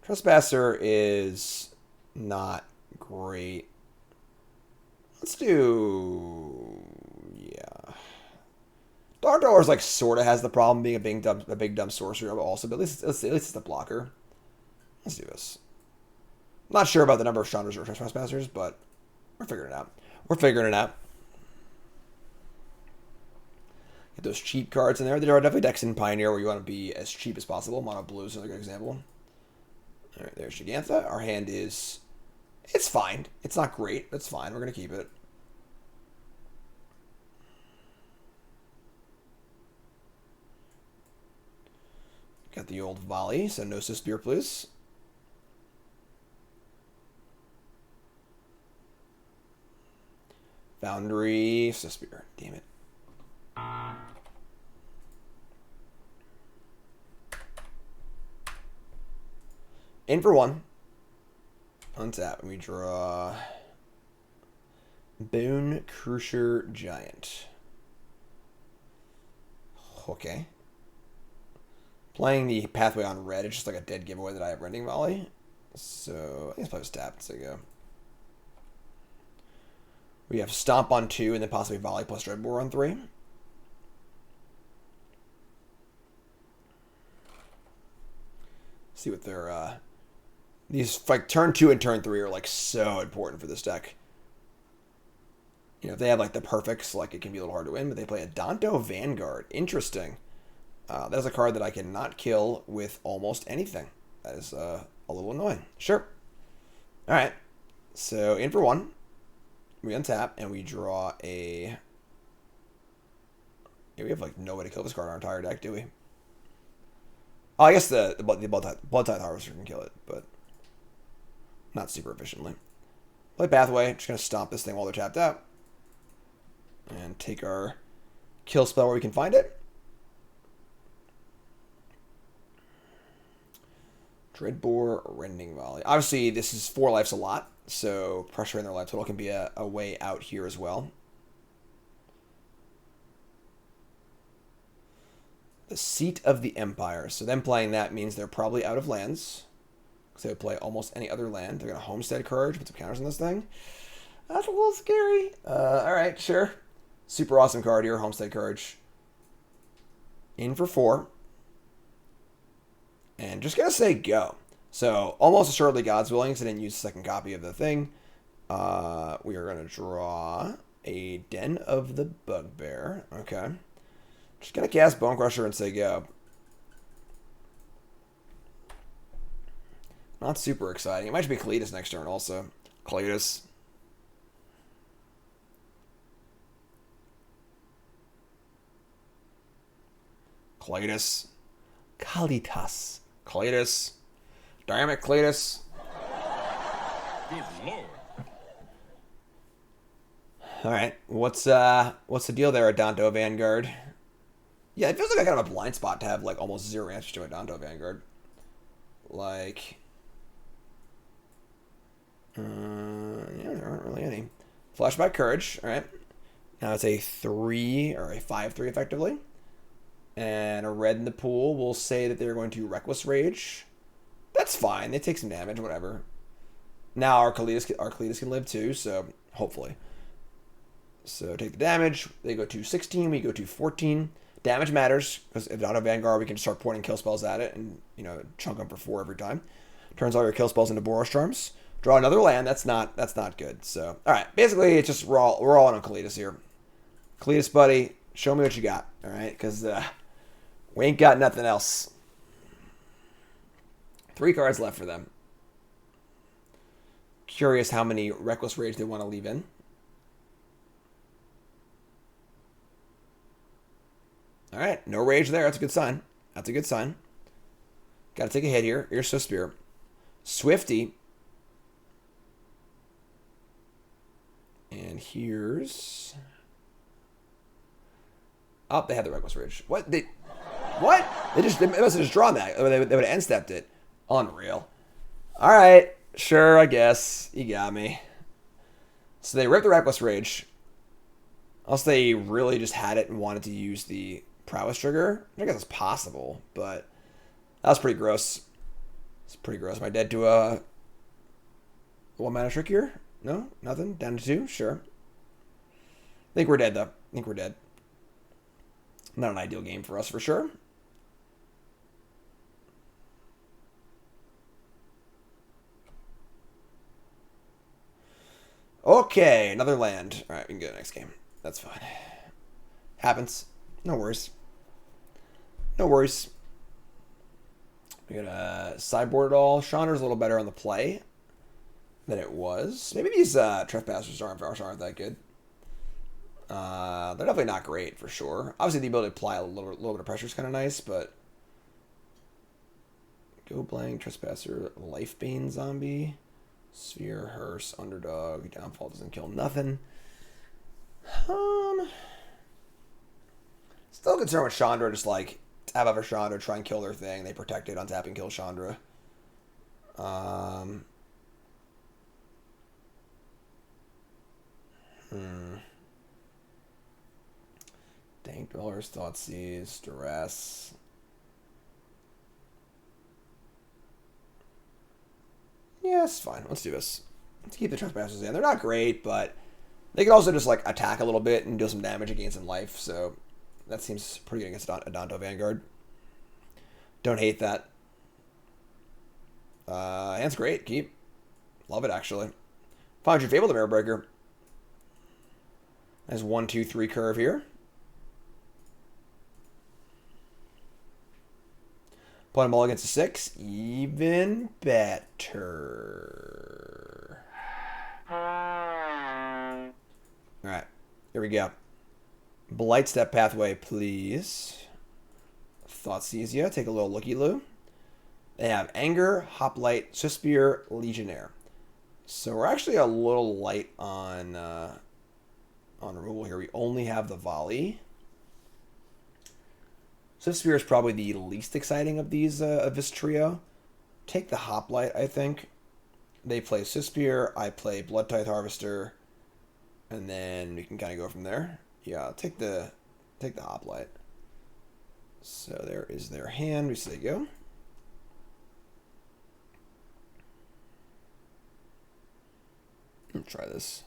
Trespasser is not great. Let's do... Yeah. Dark-Dwellers, like, sort of has the problem being a big dumb sorcerer also, but at least it's a blocker. Let's do this. I'm not sure about the number of Chandras or Trespassers, but we're figuring it out. We're figuring it out. Get those cheap cards in there. There are definitely decks in Pioneer where you want to be as cheap as possible. Mono Blue is another good example. Alright, there's Gigantha. Our hand is... It's fine. It's not great. It's fine. We're going to keep it. Got the old Volley, so no Spear, please. Foundry, Spear. Damn it. In for one. Untap. We draw Bonecrusher Giant. Okay. Playing the Pathway on red, it's just like a dead giveaway that I have Rending Volley. So, I think it's probably tapped. So go. We have Stomp on 2 and then possibly Volley plus Dreadbore on 3. See what their, these, like, turn 2 and turn 3 are, like, so important for this deck. You know, if they have, like, the perfects, like, it can be a little hard to win, but they play a Danto Vanguard. Interesting. That is a card that I cannot kill with almost anything. That is a little annoying. Sure. Alright. So, in for one. We untap, and we draw a... Yeah, we have, like, no way to kill this card in our entire deck, do we? Oh, I guess the Bloodtithe Harvester can kill it, but not super efficiently. Play Pathway. Just going to stomp this thing while they're tapped out. And take our kill spell where we can find it. Dreadbore, Rending Volley. Obviously, this is 4 lives a lot, so pressure in their life total can be a way out here as well. The Seat of the Empire. So them playing that means they're probably out of lands. Because they would play almost any other land. They're going to Homestead Courage, put some counters on this thing. That's a little scary. Alright, sure. Super awesome card here, Homestead Courage. In for 4. And just going to say go. So, almost assuredly God's Willing, because I didn't use the second copy of the thing. We are going to draw a Den of the Bugbear. Okay. Just going to cast Bonecrusher and say go. Not super exciting. It might be Kalitas next turn also. Kalitas. Kalitas. Kalitas. Kalitas. Damn it, Kalitas. Good lord. Alright. What's the deal there at Danto Vanguard? Yeah, it feels like I got a blind spot to have like almost 0 answers to a Danto Vanguard. Like... yeah, there aren't really any. Flashback Courage, alright. Now it's a 3 or a 5/3 effectively. And a red in the pool will say that they're going to Reckless Rage. That's fine. They take some damage, whatever. Now our Kalitas can live too, so hopefully. So take the damage. They go to 16. We go to 14. Damage matters, because if Danto Vanguard, we can start pointing kill spells at it and, you know, chunk them for 4 every time. Turns all your kill spells into Boros Charms. Draw another land. That's not good. So, alright. Basically, it's just we're all on Kalitas here. Kalitas, buddy, show me what you got. Alright? Because we ain't got nothing else. 3 cards left for them. Curious how many Reckless Rage they want to leave in. Alright, no rage there. That's a good sign. That's a good sign. Gotta take a hit here. Here's Swift Spear. Swifty. And here's... Oh, they had the Reckless Ridge. What? What? They must have just drawn that. They would have end-stepped it. Unreal. Alright. Sure, I guess. You got me. So they ripped the Reckless Ridge. Unless they really just had it and wanted to use the Prowess trigger. I guess it's possible, but that was pretty gross. It's pretty gross. Am I dead to a 1-mana trick here? No? Nothing? Down to 2? Sure. I think we're dead, though. I think we're dead. Not an ideal game for us, for sure. Okay, another land. Alright, we can go to the next game. That's fine. Happens. No worries. No worries. We gotta sideboard it all. Chandra's a little better on the play than it was. Maybe these Trespassers aren't that good. They're definitely not great, for sure. Obviously, the ability to apply a little bit of pressure is kind of nice, but... Goblin Trespasser, Lifebane Zombie, Sphere, Hearse, Underdog, Downfall doesn't kill nothing. Still concerned with Chandra, just like, tap over Chandra, try and kill their thing. They protect it, untap and kill Chandra. Dark-Dwellers, Thoughtseize, Duress. Yeah, it's fine. Let's do this. Let's keep the Trespassers in. They're not great, but they can also just like attack a little bit and deal some damage and gain some life. So that seems pretty good against Adonto Vanguard. Don't hate that. Hand's great. Keep. Love it, actually. 500 Fable, the Mirror Breaker. Nice 1, 2, 3 curve here. Put them all against a 6. Even better. Alright. Here we go. Blightstep Pathway, please. Thoughtseize. Take a little looky-loo. They have Anger, Hoplite, Swift Spear, Legionnaire. So we're actually a little light on removal here. We only have the Volley. Swift Spear is probably the least exciting of these of this trio. Take the Hoplite, I think. They play Swift Spear. I play Bloodtithe Harvester, and then we can kind of go from there. Yeah, I'll take the Hoplite. So there is their hand. We say go. Let's try this.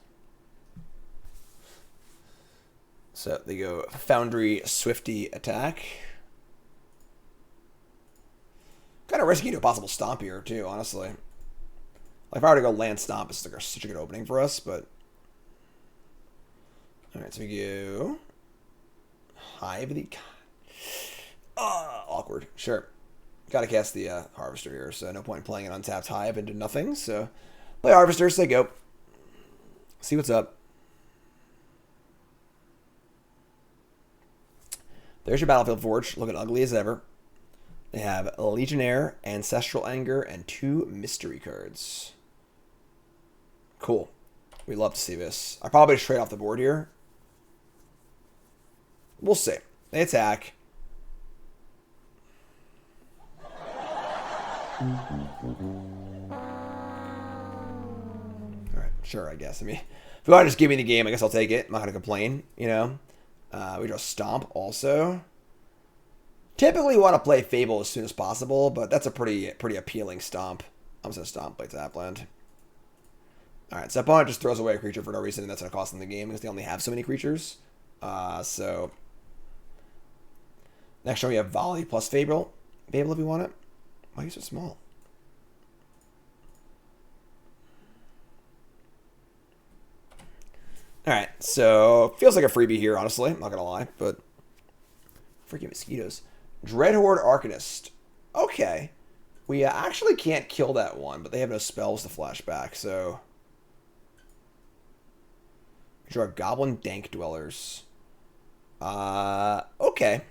So they go Foundry Swifty attack. Kind of risky to a possible stomp here, too, honestly. Like, if I were to go land stomp, it's like such a good opening for us, but... Alright, so we go... Hive the... Awkward. Sure. Gotta cast the Harvester here, so no point in playing an untapped Hive into nothing, so... Play Harvester, say go. See what's up. There's your Battlefield Forge, looking ugly as ever. They have a Legionnaire, Ancestral Anger, and 2 mystery cards. Cool. We love to see this. I probably just trade off the board here. We'll see. They attack. Alright, sure, I guess. I mean, if you want to just give me the game, I guess I'll take it. I'm not going to complain, you know. We draw Stomp also. Typically want to play Fable as soon as possible, but that's a pretty appealing Stomp. I'm just going to Stomp, play Tapland. Alright, so opponent just throws away a creature for no reason, and that's going to cost them the game because they only have so many creatures. So next turn we have Volley plus Fable. Fable if you want it. Why are you so small? Alright, so feels like a freebie here, honestly. I'm not going to lie, but freaking mosquitoes. Dreadhorde Arcanist. Okay. We actually can't kill that one, but they have no spells to flash back, so... Draw Goblin Dark-Dwellers. Okay.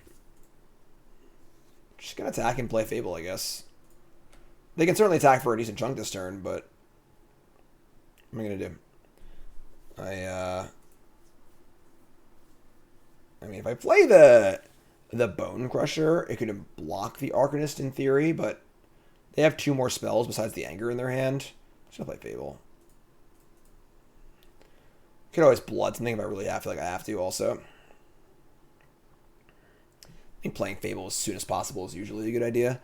Just gonna attack and play Fable, I guess. They can certainly attack for a decent chunk this turn, but what am I gonna do? I mean, if I play the Bonecrusher, it could block the Arcanist in theory, but they have 2 more spells besides the Anger in their hand. Should I play Fable? Could always Blood something if I really feel like I have to also. I think playing Fable as soon as possible is usually a good idea.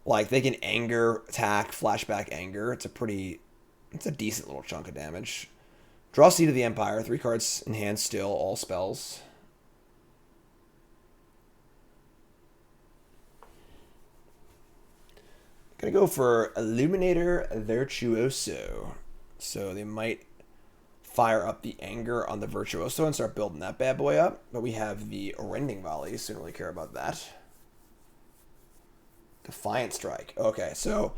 Like, they can Anger, attack, flashback, Anger. It's a decent little chunk of damage. Draw Seed of the Empire. 3 cards in hand still, all spells. Gonna go for Illuminator Virtuoso. So they might fire up the Anger on the Virtuoso and start building that bad boy up. But we have the Rending Volley, so I don't really care about that. Defiant Strike. Okay, so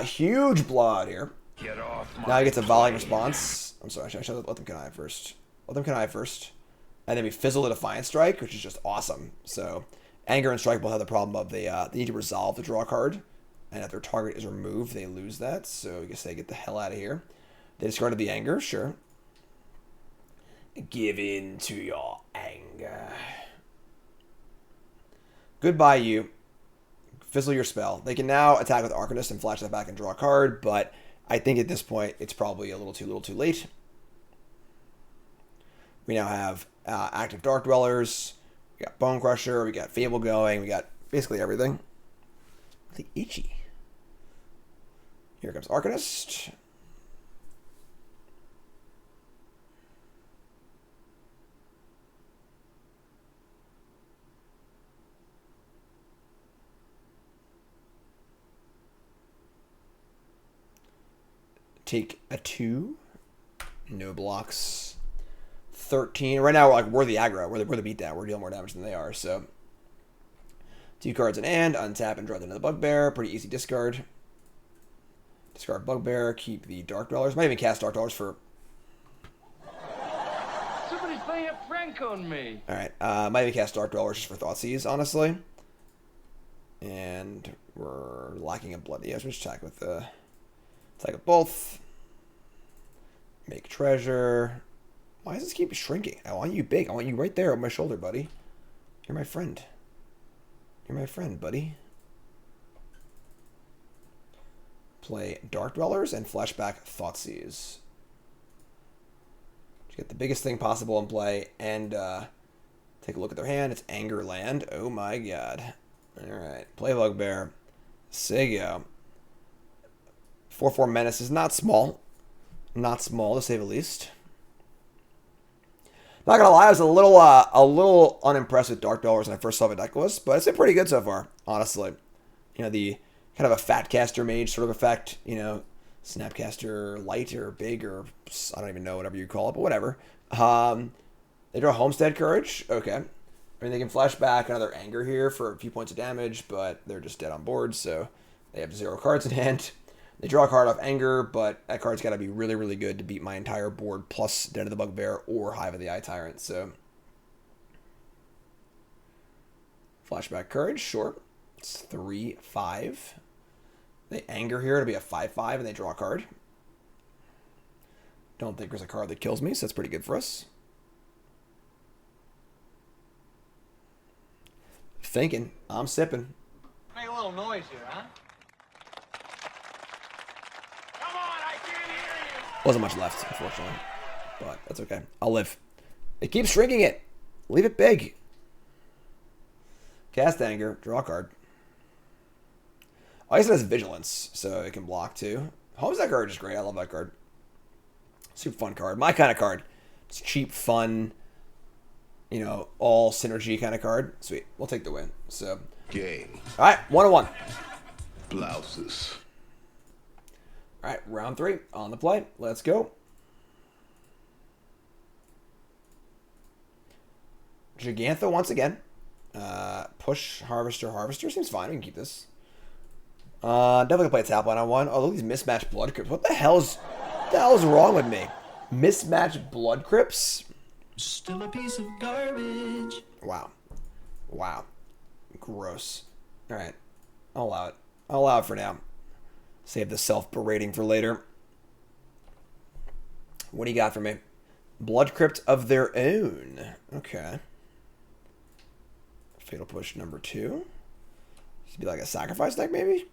huge blood here. Get off my Now he gets a volley response. I'm sorry, I should let them connive first. Let them connive first. And then we fizzle the Defiant Strike, which is just awesome. So Anger and Strike will have the problem of they need to resolve the draw card. And if their target is removed, they lose that. So I guess they get the hell out of here. They discarded the Anger, sure. Give in to your anger. Goodbye, you. Fizzle your spell. They can now attack with Arcanist and flash that back and draw a card, but I think at this point it's probably a little too late. We now have active Dark-Dwellers. We got Bonecrusher. We got Fable going. We got basically everything. The itchy. Here comes Arcanist. Take a 2. No blocks. 13. Right now, we're the aggro. We're the beatdown. We're dealing more damage than they are. So 2 cards in hand. Untap and draw into the Bugbear. Pretty easy discard. Discard Bugbear. Keep the Dark-Dwellers. Might even cast Dark-Dwellers for... Somebody's playing a prank on me. Alright. Might even cast Dark-Dwellers just for Thoughtseize, honestly. And we're lacking a blood. Yeah, so just attack with the... Attack with both. Make treasure. Why does this keep shrinking? I want you big. I want you right there on my shoulder, buddy. You're my friend. You're my friend, buddy. Play Dark-Dwellers and flashback Thoughtseize. Get the biggest thing possible in play and take a look at their hand. It's Anger Land. Oh my god. Alright. Play Bugbear. Say go. 4/4 Menace is not small. Not small, to say the least. Not gonna lie, I was a little unimpressed with Dark-Dwellers when I first saw the deck list, but it's been pretty good so far, honestly. You know, the kind of a fat caster mage sort of effect, you know, Snapcaster light or big or I don't even know, whatever you call it, but whatever. They draw Homestead Courage. Okay. I mean, they can flash back another Anger here for a few points of damage, but they're just dead on board, so they have 0 cards in hand. They draw a card off Anger, but that card's got to be really, really good to beat my entire board, plus Den of the Bugbear or Hive of the Eye Tyrant. So, Flashback Courage, sure. It's 3/5. They Anger here to be a 5/5, and they draw a card. Don't think there's a card that kills me, so that's pretty good for us. Thinking. I'm sipping. Make a little noise here, huh? Wasn't much left, unfortunately. But that's okay. I'll live. It keeps shrinking it. Leave it big. Cast Anger. Draw a card. I guess it has Vigilance, so it can block too. Homestead Courage is great. I love that card. Super fun card. My kind of card. It's cheap, fun, you know, all synergy kind of card. Sweet. We'll take the win. So, Game. all right, 1-1. Blouses. All right, round 3 on the play. Let's go. Gigantha once again. Push Harvester seems fine. We can keep this. Definitely gonna play a tap line on one. Oh, look at these mismatched Blood Crypts. What the hell is wrong with me? Mismatched Blood Crypts? Still a piece of garbage. Wow. Wow. Gross. Alright. I'll allow it. I'll allow it for now. Save the self-berating for later. What do you got for me? Blood Crypt of their own. Okay. Fatal Push number 2. This would be like a sacrifice deck, maybe?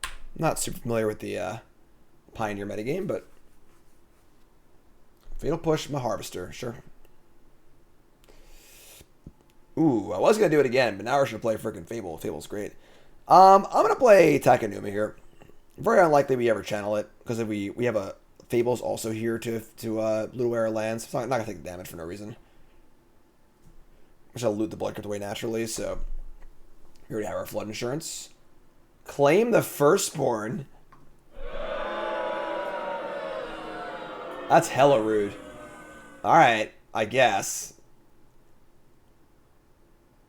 I'm not super familiar with the Pioneer metagame, but... Fatal Push, my Harvester, sure. Ooh, I was going to do it again, but now we're going to play freaking Fable. Fable's great. I'm going to play Takenuma here. Very unlikely we ever channel it, because we have a Fable's also here to loot away our lands. So I'm not going to take damage for no reason. I'm just going to loot the Blood Crypt away naturally, so... We already have our flood insurance. Claim the Firstborn. That's hella rude. Alright, I guess.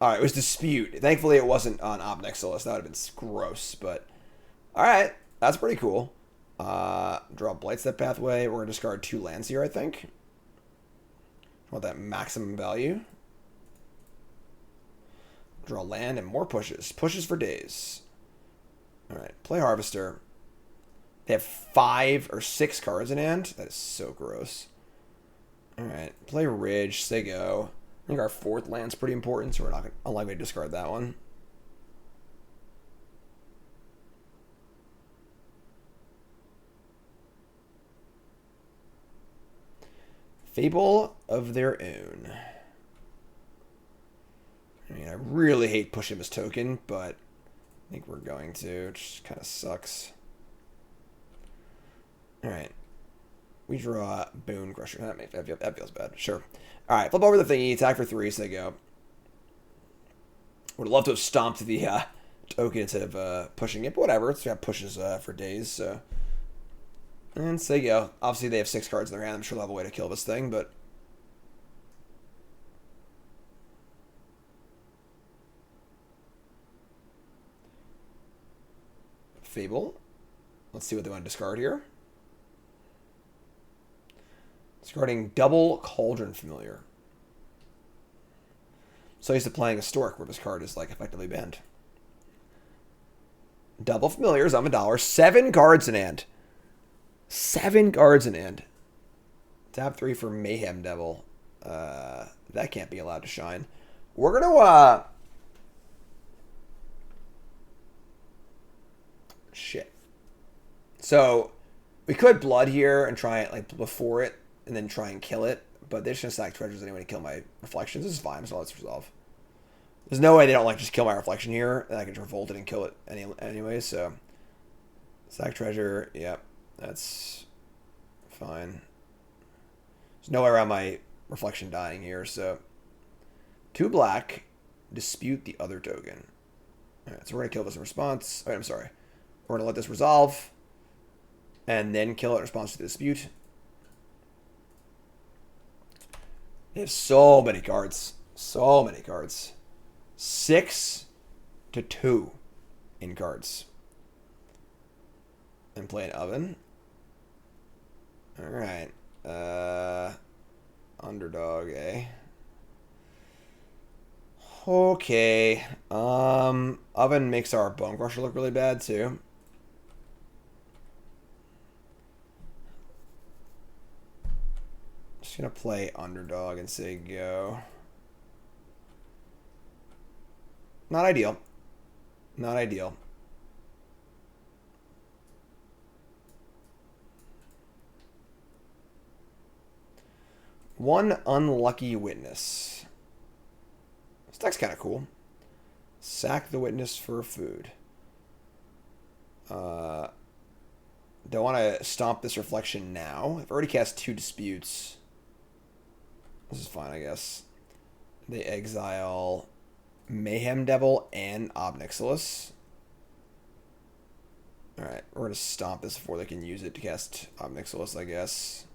Alright, it was Dispute. Thankfully it wasn't on Obnixilis. That would have been gross, but... Alright, that's pretty cool. Draw Blightstep Pathway. We're going to discard 2 lands here, I think. Want that maximum value. Draw land and more pushes. Pushes for days. Alright, play Harvester. They have 5 or 6 cards in hand. That is so gross. Alright, play Ridge. Say go. I think our 4th land's pretty important, so we're not unlikely to discard that one. Fable of their own. I mean, I really hate pushing this token, but I think we're going to. It just kind of sucks. Alright. We draw Bonecrusher. That feels bad. Sure. Alright, flip over the thingy. Attack for 3, so they go. Would love to have stomped the token instead of pushing it, but whatever. It's got pushes for days, so. And say go. Obviously, they have 6 cards in their hand. I'm sure they'll have a way to kill this thing, but. Fable. Let's see what they want to discard here. Discarding double Cauldron Familiar. So used to playing a Stork where this card is like effectively banned. Double Familiars, I'm $1. 7 cards in hand. 7 cards in hand. Tap 3 for Mayhem Devil. That can't be allowed to shine. We're gonna shit. So we could blood here and try it like before it and then try and kill it, but they're just gonna stack treasures anyway to kill my reflections. This is fine, so let's resolve. There's no way they don't like just kill my reflection here, and I can revolt it and kill it anyway, so stack treasure, yep, that's fine. There's no way around my reflection dying here, so 2 black, dispute the other token. Alright, so we're gonna kill this in response. Alright, I'm sorry. We're going to let this resolve. And then kill it in response to the dispute. They have so many cards. So many cards. 6 to 2 in cards. And play an oven. Alright. Underdog, eh? Okay. Oven makes our Bonecrusher look really bad, too. Just gonna play Underdog and say go. Not ideal. Not ideal. One Unlucky Witness. This deck's kind of cool. Sack the Witness for food. Don't want to stomp this reflection now. I've already cast 2 disputes. This is fine, I guess. They exile Mayhem Devil and Obnixilis. Alright, we're going to stomp this before they can use it to cast Obnixilis, I guess.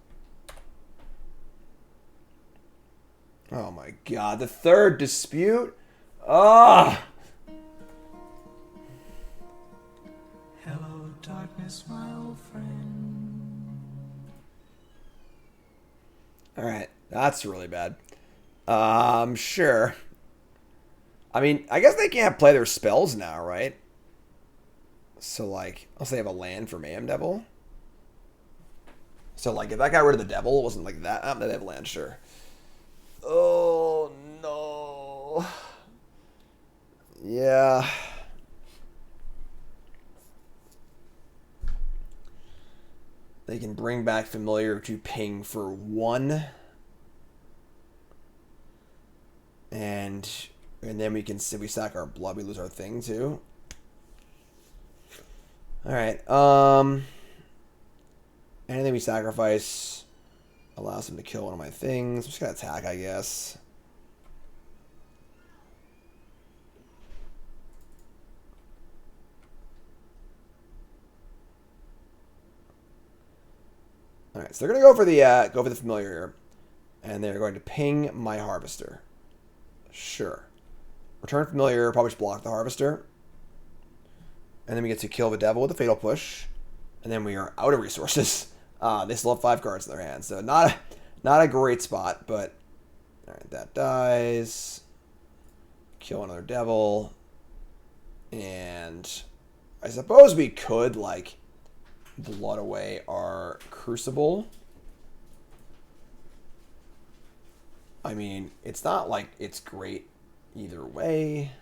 Oh my god, the 3rd dispute? Ah! Hello, darkness, my old friend. Alright, that's really bad. Sure. I mean, I guess they can't play their spells now, right? So, like, I'll say I have a land for Mayhem Devil. So, like, if I got rid of the Devil, it wasn't like that. They have land, sure. Oh, no. Yeah. They can bring back Familiar to ping for 1. And then we can, if we sack our blood, we lose our thing, too. Alright, anything we sacrifice allows him to kill one of my things. I'm just gonna attack, I guess. Alright, so they're gonna go for the familiar here. And they're going to ping my harvester. Sure. Return familiar, probably just block the harvester. And then we get to kill the devil with a fatal push. And then we are out of resources. They still have 5 cards in their hands. So not a great spot, but alright, that dies. Kill another devil. And I suppose we could like blood away our Crucible. I mean, it's not like it's great either way.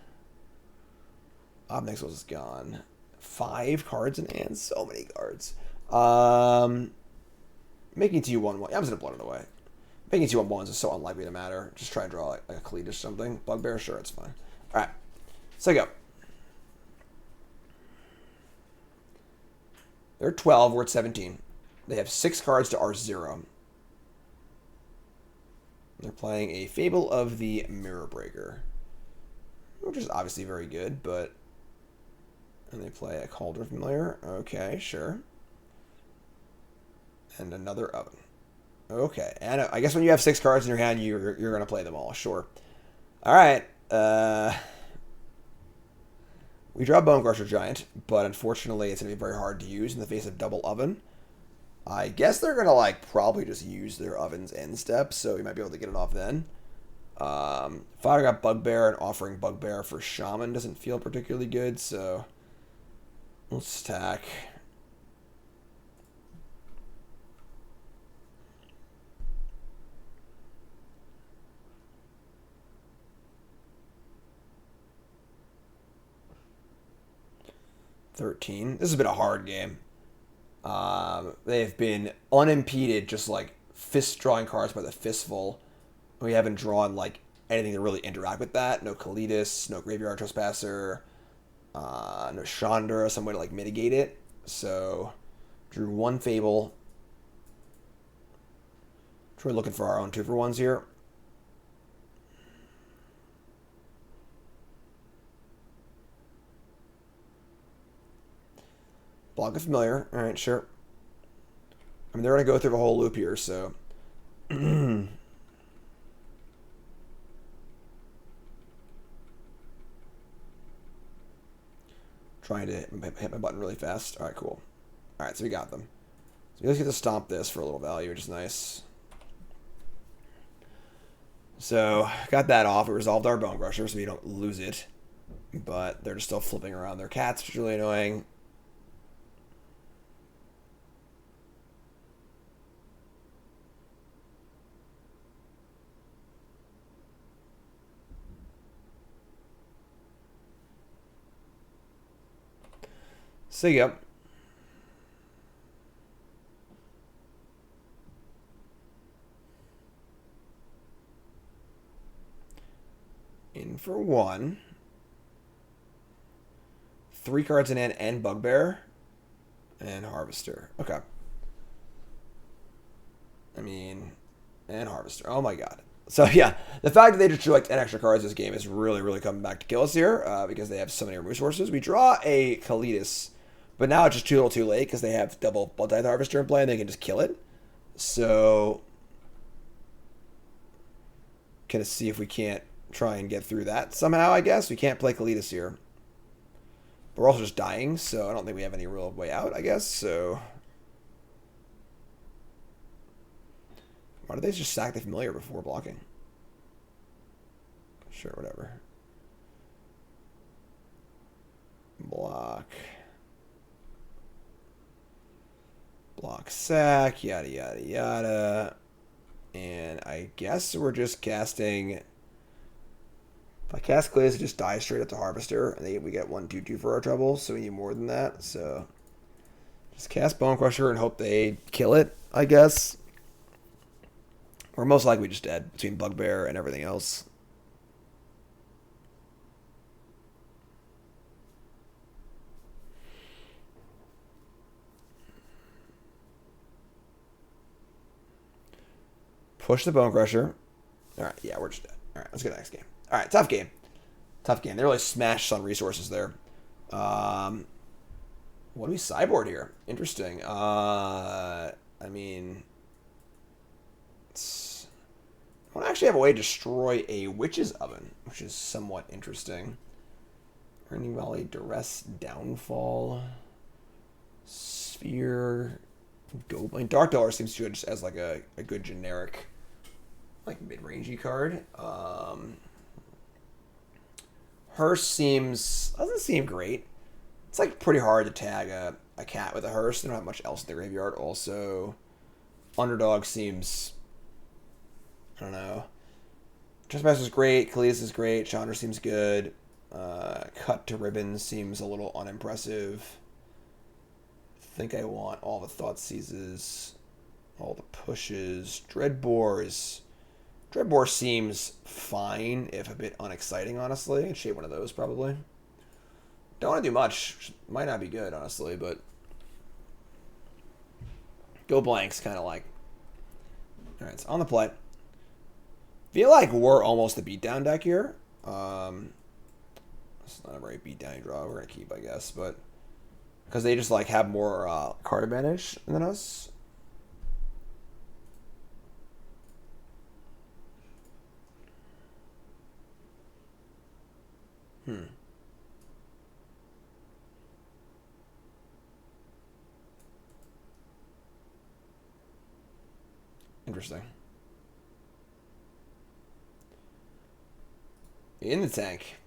Obnexos is gone. 5 cards in hand. So many cards. Making 2/1/1. I'm just going to blood it away. Making 2/1/1s is so unlikely to matter. Just try and draw like a Kalitas or something. Bugbear, sure, it's fine. Alright. So go. They're 12. We're at 17. They have 6 cards to our 0. They're playing a Fable of the Mirror Breaker, which is obviously very good, but... And they play a Cauldron Familiar. Okay, sure. And another Oven. Okay, and I guess when you have 6 cards in your hand, you're going to play them all, sure. Alright, we draw Bonecrusher Giant, but unfortunately it's going to be very hard to use in the face of double Oven. I guess they're going to, like, probably just use their Oven's end step, so we might be able to get it off then. Firing up Bugbear and offering Bugbear for Shaman doesn't feel particularly good, so let's stack. This has been a hard game. They've been unimpeded, just like fist drawing cards by the fistful. We haven't drawn like anything to really interact with that. No Kalitas, no Graveyard Trespasser, no Chandra, some way to like mitigate it. So drew 1 Fable. We're looking for our own 2-for-1s here. Block a familiar. Alright, sure. I mean, they're going to go through the whole loop here, so... Trying to hit my button really fast. Alright, cool. Alright, so we got them. So we just get to stomp this for a little value, which is nice. So, got that off. We resolved our Bonecrusher, so we don't lose it. But they're just still flipping around their cats, which is really annoying. So, yep. In for 1. 3 cards in hand and Bugbear. And Harvester. Okay. I mean, and Harvester. Oh my god. So, yeah. The fact that they just drew like 10 extra cards this game is really, really coming back to kill us here. Because they have so many resources. We draw a Kalitas. But now it's just too little too late because they have double Bloodtithe Harvester in play and they can just kill it. So, gonna see if we can't try and get through that somehow, I guess. We can't play Kalitas here. But we're also just dying, so I don't think we have any real way out, I guess. So, why did they just sack the familiar before blocking? Sure, whatever. Block. Block sack, yada yada yada. And I guess we're just casting. If I cast Kalitas, it just dies straight at the Harvester, and we get 1/2/2 for our trouble, so we need more than that. So just cast Bonecrusher and hope they kill it, I guess. We're most likely just dead between Bugbear and everything else. Push the Bonecrusher. Alright, yeah, we're just dead. Alright, let's get the next game. Alright, tough game. Tough game. They really smashed some resources there. What do we sideboard here? Interesting. I mean, I want to actually have a way to destroy a witch's oven, which is somewhat interesting. Rending Volley, Duress, Downfall, Sphere, Goblin Dark-Dwellers seems good just as like a good generic, like mid-rangey card. Hearse doesn't seem great. It's like pretty hard to tag a cat with a hearse. They don't have much else in the graveyard. Also, Underdog seems, I don't know. Trespasser is great. Kalitas is great. Chandra seems good. Cut to Ribbons seems a little unimpressive. I think I want all the Thoughtseizes, all the pushes. Dreadbore seems fine, if a bit unexciting, honestly. I'd shade one of those, probably. Don't want to do much. Might not be good, honestly, but go blank's kind of like... Alright, it's on the play. Feel like we're almost a beatdown deck here. It's not a very beatdown draw. We're going to keep, I guess, but... Because they just, like, have more card advantage than us. Interesting. In the tank.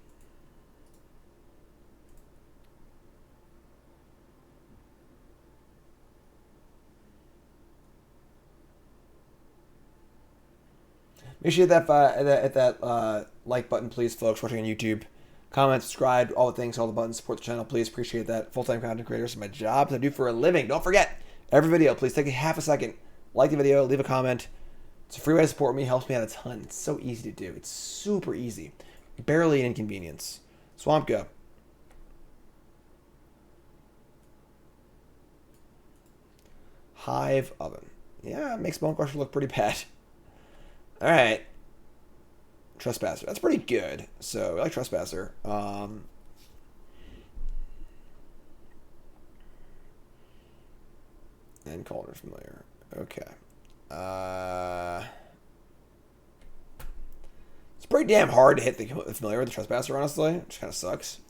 Make sure you hit that like button, please, folks, watching on YouTube. Comment, subscribe, all the things, all the buttons. Support the channel, please. Appreciate that. Full-time content creators are my job that I do for a living. Don't forget, every video, please take a half a second. Like the video, leave a comment. It's a free way to support me. Helps me out a ton. It's so easy to do. It's super easy. Barely an inconvenience. Swamp go. Hive oven. Yeah, it makes Bonecrusher look pretty bad. Alright. Trespasser. That's pretty good. So, I like Trespasser. And Calder's familiar. Okay. It's pretty damn hard to hit the familiar with the Trespasser, honestly. Which kind of sucks.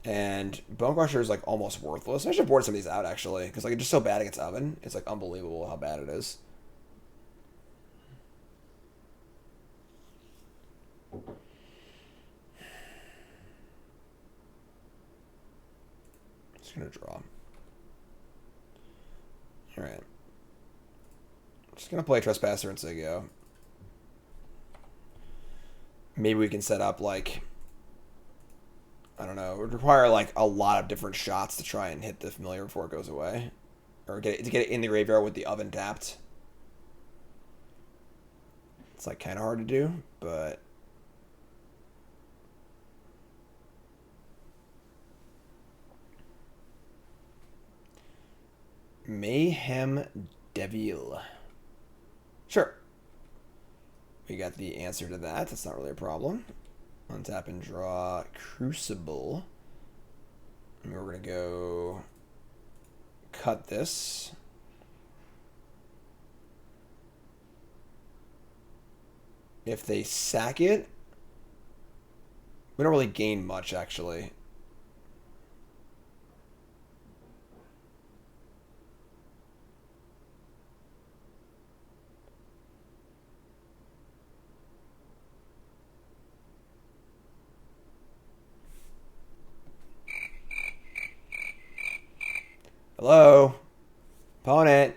And Bonecrusher is like almost worthless. I should board some of these out actually, because like it's just so bad against Oven. It's like unbelievable how bad it is. Just gonna draw. Alright. Just gonna play Trespasser and say go. Maybe we can set up like, I don't know, it would require like a lot of different shots to try and hit the familiar before it goes away. Or to get it in the graveyard with the oven tapped. It's like kinda hard to do, but Mayhem Devil. Sure. We got the answer to that. That's not really a problem. Untap and draw Crucible. And we're going to go cut this. If they sack it, we don't really gain much, actually. Hello? Opponent.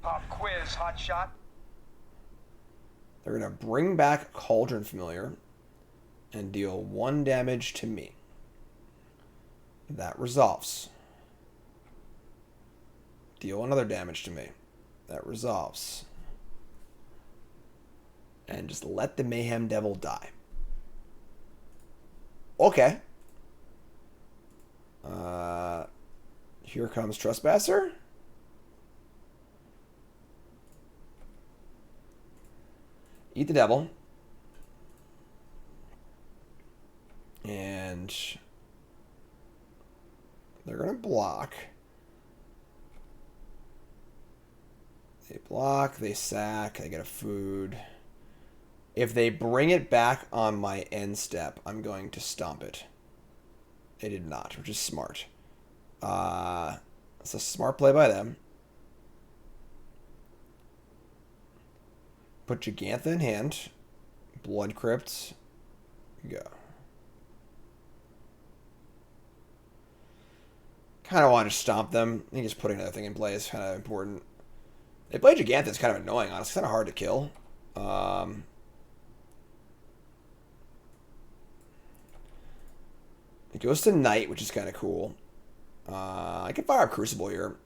Pop quiz, hot shot. They're going to bring back Cauldron Familiar and deal 1 damage to me. That resolves. Deal another damage to me. That resolves. And just let the Mayhem Devil die. Okay. Here comes Trespasser. Eat the Devil. And they're going to block. They block, they sack, they get a food. If they bring it back on my end step, I'm going to stomp it. They did not, which is smart. It's a smart play by them. Put Gigantha in hand. Blood Crypt. Go. Kind of want to stomp them. I think just putting another thing in play is kind of important. They play Gigantha. It's kind of annoying, honestly. It's kind of hard to kill. It goes to Knight, which is kind of cool. I can fire up Crucible here.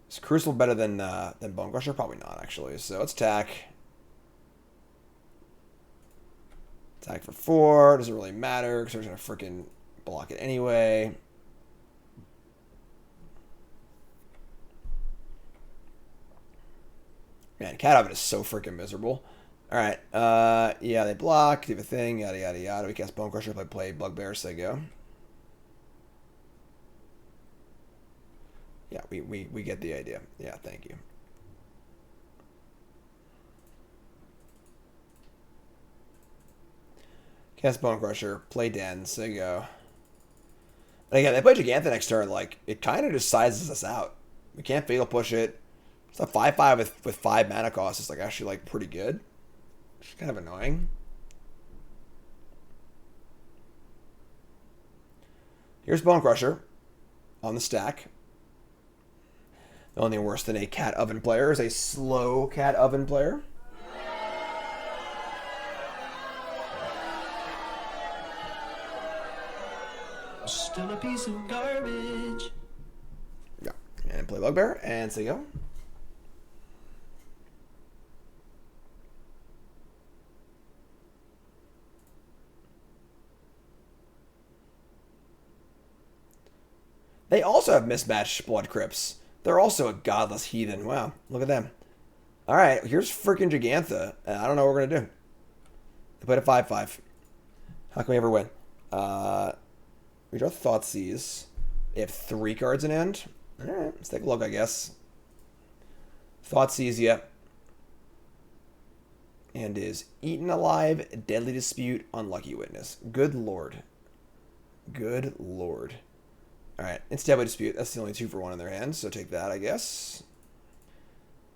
Is Crucible better than Bonecrusher? Probably not, actually. So let's attack. Attack for 4. Doesn't really matter because we're going to freaking block it anyway. Man, Cat Oven is so freaking miserable. Alright, yeah, they block, do the thing, yada yada yada. We cast Bonecrusher if I play Bugbear, so they go. Yeah, we get the idea. Yeah, thank you. Cast Bonecrusher, play Den, so they go. And again, they play Gigantha next turn, like, it kind of just sizes us out. We can't Fatal Push it. It's a 5/5 with 5 mana cost. It's like actually like pretty good. It's kind of annoying. Here's Bonecrusher on the stack. The only thing worse than a Cat Oven player is a slow Cat Oven player. Still a piece of garbage. Yeah, and play Bugbear, and so you go. They also have mismatched Blood Crypts. They're also a godless heathen. Wow, look at them. Alright, here's freaking Gigantha. I don't know what we're going to do. They played a 5/5. How can we ever win? We draw Thoughtseize. They have 3 cards in hand. Alright, let's take a look, I guess. Thoughtseize, yeah. And is Eaten Alive, Deadly Dispute, Unlucky Witness. Good lord. Good lord. Alright, it's Deadly Dispute. That's the only 2 for 1 in their hands, so take that, I guess.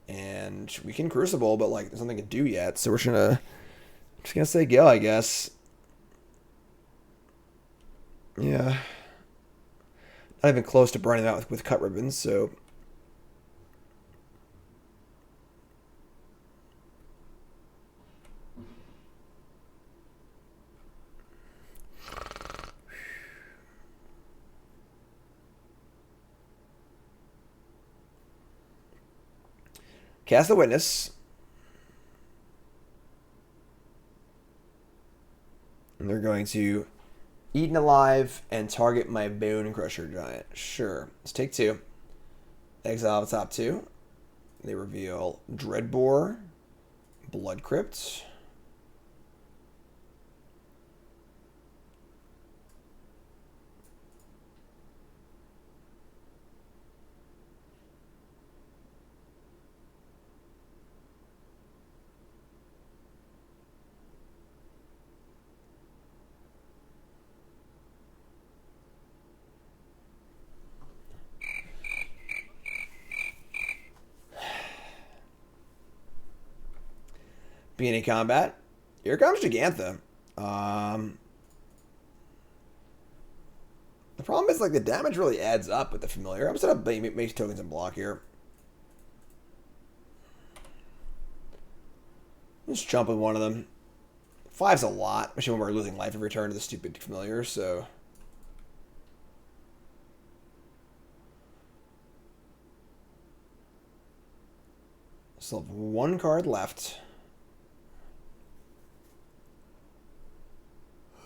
And we can Crucible, but like there's nothing to do yet, so we're just gonna say go, I guess. Yeah. Not even close to burning them out with cut ribbons, so. Cast the Witness. And they're going to Eaten Alive and target my Bonecrusher Giant. Sure. Let's take 2. Exile the top 2. They reveal Dreadbore, Blood Crypt. Being in combat. Here comes Gigantha. The problem is like the damage really adds up with the familiar. I'm just gonna make tokens and block here. Just jump with one of them. 5's a lot, especially when we're losing life every turn to the stupid familiar, so... Still have one card left.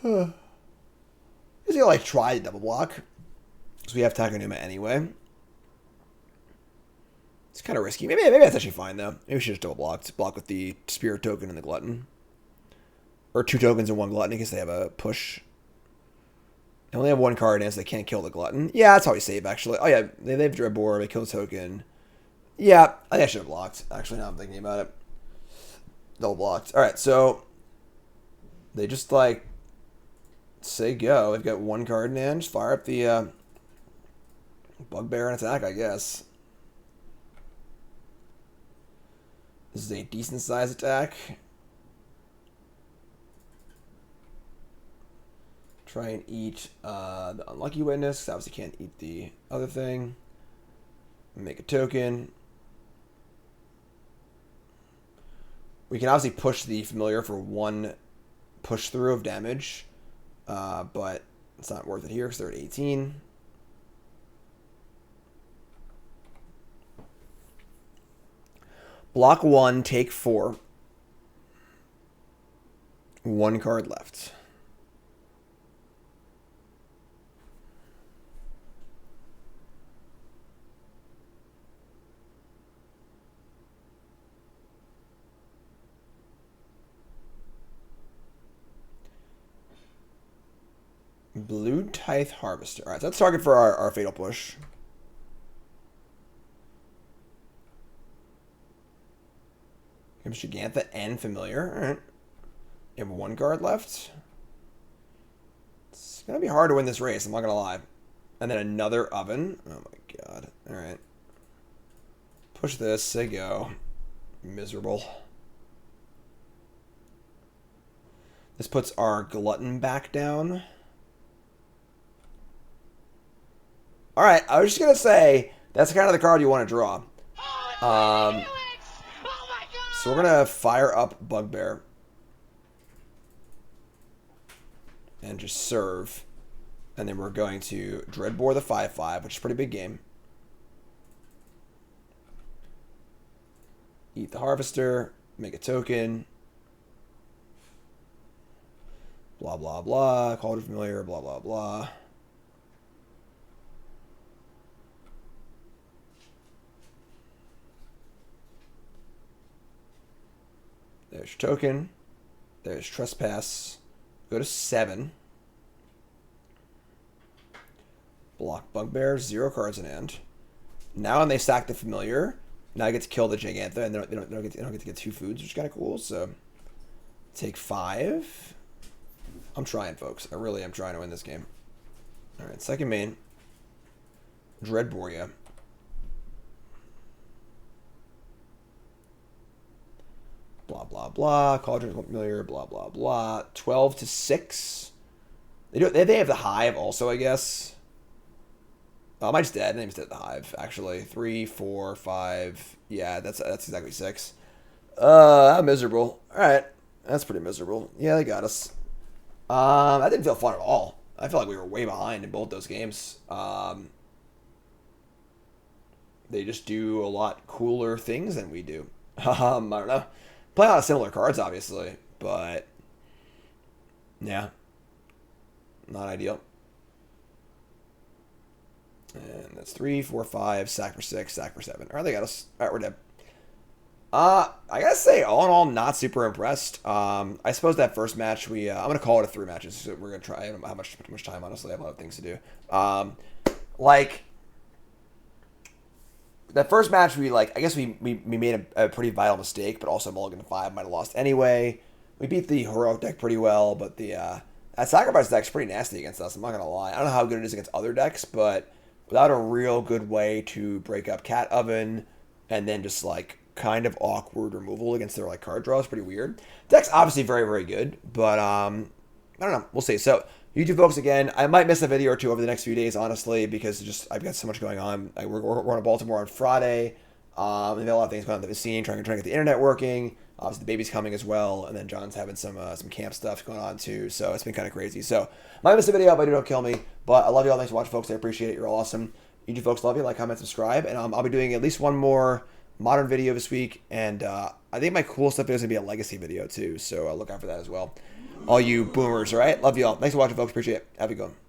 Huh. He's gonna like try to double block. Because we have Takenuma anyway. It's kind of risky. Maybe that's actually fine though. Maybe we should just double block with the Spirit token and the Glutton. Or 2 tokens and 1 Glutton in case they have a push. They only have 1 card in, so they can't kill the Glutton. Yeah, that's how we save actually. Oh yeah, they have Dreadbore, they kill the token. Yeah, I think I should have blocked. Actually, now I'm thinking about it. Double blocked. Alright, so they just like say go. They've got 1 card in hand. Just fire up the Bugbear and attack, I guess. This is a decent size attack. Try and eat the Unlucky Witness. Obviously can't eat the other thing. Make a token. We can obviously push the Familiar for 1 push through of damage. But it's not worth it here because they're at 18. Block 1, take 4. 1 card left. Bloodtithe Harvester. Alright, so that's target for our Fatal Push. Gigantha and Familiar. Alright. You have 1 card left. It's going to be hard to win this race, I'm not going to lie. And then another Oven. Oh my god. Alright. Push this, say go. Miserable. This puts our Glutton back down. Alright, I was just going to say, that's kind of the card you want to draw. So we're going to fire up Bugbear. And just serve. And then we're going to Dreadbore the 5/5, which is a pretty big game. Eat the Harvester. Make a token. Blah, blah, blah. Call it familiar. Blah, blah, blah. There's your token. There's Trespass. Go to 7. Block Bugbear. 0 cards in hand. Now when they sack the Familiar, now I get to kill the Gigantha, and they don't get to get 2 foods, which is kind of cool. So take 5. I'm trying, folks. I really am trying to win this game. All right, second main. Dreadbore, yeah. Blah, blah, blah. Cauldron Familiar, blah, blah, blah. 12 to 6. They have the Hive also, I guess. Oh, am I just dead? I think I'm just dead at the Hive, actually. 3, 4, 5. Yeah, that's exactly 6. I'm miserable. Alright. That's pretty miserable. Yeah, they got us. That didn't feel fun at all. I felt like we were way behind in both those games. They just do a lot cooler things than we do. I don't know. Play a lot of similar cards, obviously, but yeah, not ideal. And that's 3, 4, 5, sack for 6, sack for 7. All right, they got us. All right, we're dead. I gotta say, all in all, not super impressed. I suppose that first match I'm gonna call it a 3 matches. So we're gonna try. I don't have much time, honestly. I have a lot of things to do. Like that first match, I guess we made a pretty vital mistake, but also Mulligan 5 might have lost anyway. We beat the heroic deck pretty well, but that sacrifice deck's pretty nasty against us. I'm not gonna lie. I don't know how good it is against other decks, but without a real good way to break up Cat Oven and then just like kind of awkward removal against their like card draw is pretty weird. Deck's obviously very, very good, but I don't know. We'll see. So YouTube folks, again, I might miss a video or 2 over the next few days, honestly, because I've got so much going on. We're going to Baltimore on Friday. They've got a lot of things going on at the scene, trying to get the internet working. Obviously, the baby's coming as well, and then John's having some camp stuff going on too. So it's been kind of crazy. So might miss a video, but don't kill me. But I love you all. Thanks for watching, folks. I appreciate it. You're all awesome. You two folks, love you. Like, comment, subscribe, and I'll be doing at least one more modern video this week. And I think my cool stuff is gonna be a legacy video too. So look out for that as well. All you boomers, all right? Love you all. Thanks for watching, folks. Appreciate it. Have a good one.